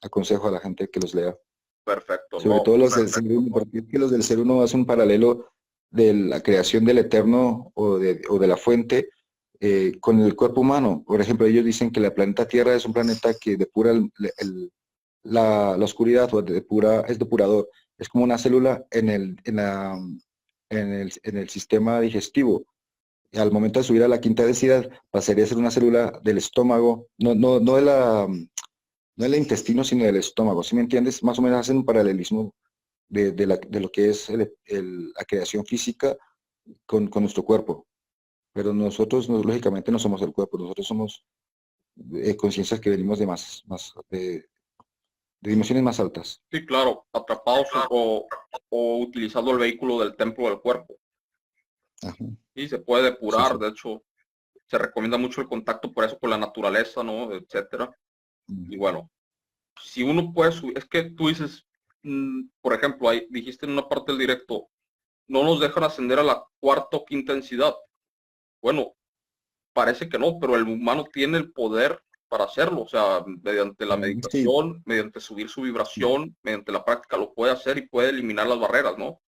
aconsejo a la gente que los lea. Perfecto, Sobre no, todo los del ser uno, porque es que los del ser uno hacen un paralelo de la creación del eterno o de la fuente con el cuerpo humano. Por ejemplo, ellos dicen que el planeta Tierra es un planeta que depura la oscuridad o depura, es depurador. Es como una célula en el sistema digestivo. Y al momento de subir a la quinta densidad, pasaría a ser una célula del estómago, no del intestino, sino del estómago. ¿Sí me entiendes? Más o menos hacen un paralelismo de lo que es la creación física con nuestro cuerpo. Pero nosotros, lógicamente, no somos el cuerpo, nosotros somos conciencias que venimos de dimensiones más altas. sí, claro, atrapados o utilizando el vehículo del templo del cuerpo. Ajá. Y se puede Sí, depurar, sí. de hecho, se recomienda mucho el contacto por eso con la naturaleza, ¿no? Etcétera. Mm. Y bueno, si uno puede subir, es que tú dices, por ejemplo, ahí dijiste en una parte del directo, no nos dejan ascender a la cuarta o quinta densidad. Bueno, parece que no, pero el humano tiene el poder para hacerlo, o sea, mediante la Sí, meditación, mediante subir su vibración, mediante la práctica lo puede hacer y puede eliminar las barreras, ¿no?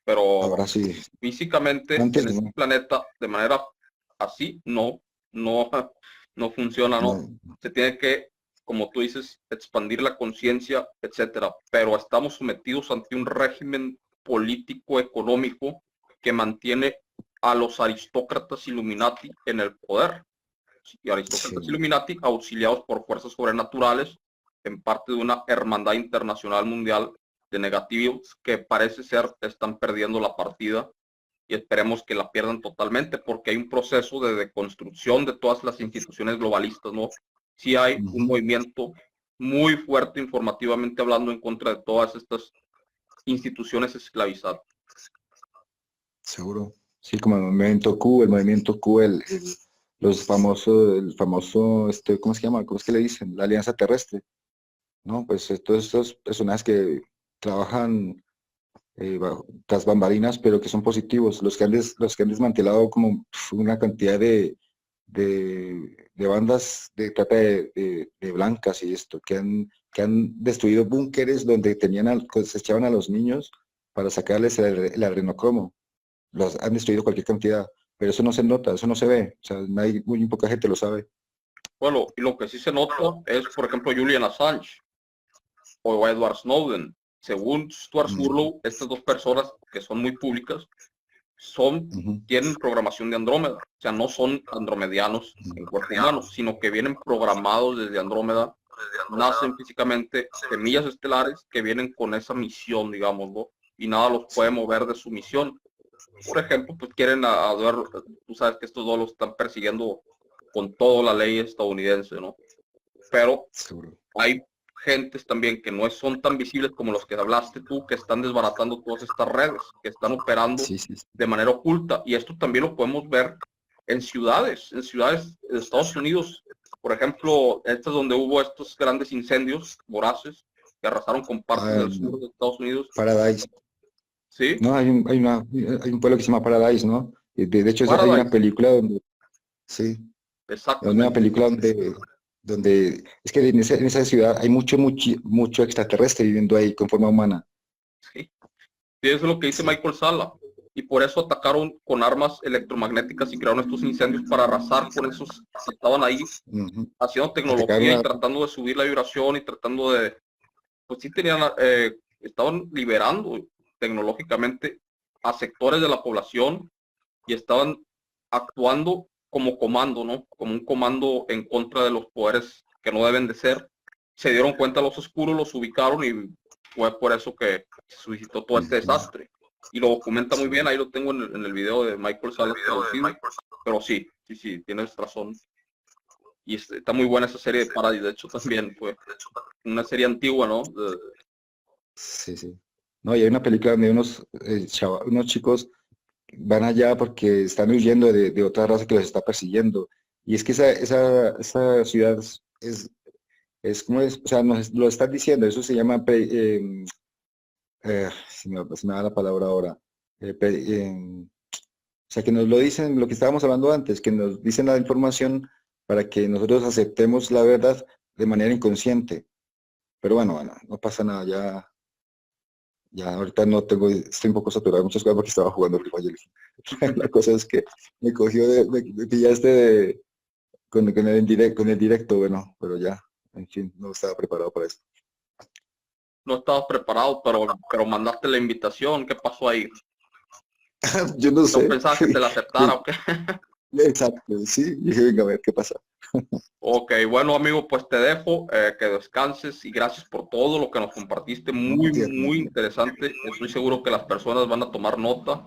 Pero ahora sí. físicamente Antes en este no. planeta, de manera así, no, no funciona, ¿no? No, Se tiene que, como tú dices, expandir la conciencia, etcétera. Pero estamos sometidos ante un régimen político, económico, que mantiene a los aristócratas Illuminati en el poder. Y aristócratas sí, Illuminati auxiliados por fuerzas sobrenaturales en parte de una hermandad internacional mundial de negativos que parece ser están perdiendo la partida y esperemos que la pierdan totalmente porque hay un proceso de deconstrucción de todas las instituciones globalistas, ¿no? Sí hay un ujú, movimiento muy fuerte informativamente hablando en contra de todas estas instituciones esclavizadas. seguro. Sí, como el movimiento Q, el famoso, ¿cómo se llama? ¿Cómo es que le dicen? La Alianza Terrestre, ¿no? Pues todos estos personajes que trabajan tras bambalinas, pero que son positivos, los que han desmantelado como una cantidad de bandas de trata de blancas y esto, que han destruido búnkeres donde se echaban a los niños para sacarles el adrenocromo. Los han destruido cualquier cantidad, pero eso no se nota, eso no se ve, o sea, muy poca gente lo sabe. Bueno, y lo que sí se nota es, por ejemplo, Julian Assange o Edward Snowden. Según Stuart Mm, Surlow, estas dos personas que son muy públicas ujú, tienen programación de Andrómeda, o sea, no son andromedianos en mm. cuerpo humano, sino que vienen programados desde Andrómeda, nacen físicamente semillas estelares que vienen con esa misión, digamos, ¿no? Y nada los puede Sí, mover de su misión. Por ejemplo, pues quieren ver, tú sabes que estos dos los están persiguiendo con toda la ley estadounidense, ¿no? Pero seguro. hay gentes también que no son tan visibles como los que hablaste tú, que están desbaratando todas estas redes, que están operando Sí, sí, sí. de manera oculta. Y esto también lo podemos ver en ciudades de Estados Unidos. Por ejemplo, estas donde hubo estos grandes incendios voraces que arrasaron con partes Ah, del sur de Estados Unidos. Paradise. Sí, No, hay un pueblo que se llama Paradise, ¿no? De hecho, hay una Paradise, película donde, sí, hay una exactamente. película donde es que en esa ciudad hay mucho extraterrestre viviendo ahí con forma humana. Sí. Y eso es lo que dice Sí. Michael Sala. Y por eso atacaron con armas electromagnéticas y crearon estos incendios para arrasar con esos que estaban ahí Ujú. haciendo Atacaron tecnología y a... tratando de subir la vibración y tratando de, pues sí tenían, estaban liberando tecnológicamente a sectores de la población y estaban actuando como comando, ¿no? Como un comando en contra de los poderes que no deben de ser. Se dieron cuenta los oscuros, los ubicaron y fue por eso que se suscitó todo este Ujú. desastre. Y lo documenta muy bien, Seguro. ahí lo tengo en el video de Michael Salas traducido. Pero sí, sí, sí, tienes razón. Y está muy buena esa serie de Paradise, de hecho también fue una serie antigua, ¿no? Sí, sí. No, y hay una película donde unos chicos van allá porque están huyendo de otra raza que los está persiguiendo. Y es que esa ciudad es como es, o sea, nos lo están diciendo, eso se llama, se me da la palabra ahora. O sea, que nos lo dicen, lo que estábamos hablando antes, que nos dicen la información para que nosotros aceptemos la verdad de manera inconsciente. pero bueno, no pasa nada, ya ahorita no tengo, estoy un poco saturado de muchas cosas porque estaba jugando Free Fire. La cosa es que me cogió me pillaste con el directo, bueno, pero ya, en fin, no estaba preparado para eso. No estabas preparado, pero mandaste la invitación. ¿Qué pasó ahí? Yo no ¿No sé. pensabas que te la aceptara o qué? Exacto, sí, dije, venga, a ver qué pasa. Ok, bueno amigo, pues te dejo, que descanses y gracias por todo lo que nos compartiste, No, muy, tierno, muy interesante. Estoy seguro que las personas van a tomar nota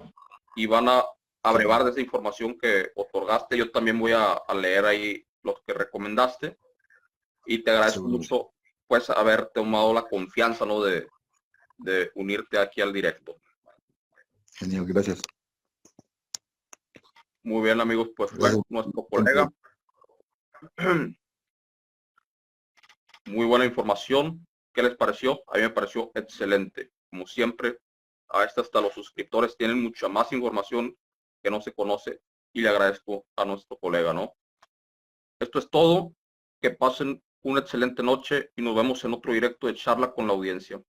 y van a abrevar de esa información que otorgaste. Yo también voy a leer ahí los que recomendaste y te agradezco seguro. mucho pues haber tomado la confianza, ¿no? de unirte aquí al directo. Genial, gracias. Muy bien amigos, pues fue Gracias. nuestro Siempre. colega. Muy buena información. ¿Qué les pareció? A mí me pareció excelente. Como siempre, a esta hasta los suscriptores tienen mucha más información que no se conoce y le agradezco a nuestro colega, ¿no? Esto es todo. Que pasen una excelente noche y nos vemos en otro directo de charla con la audiencia.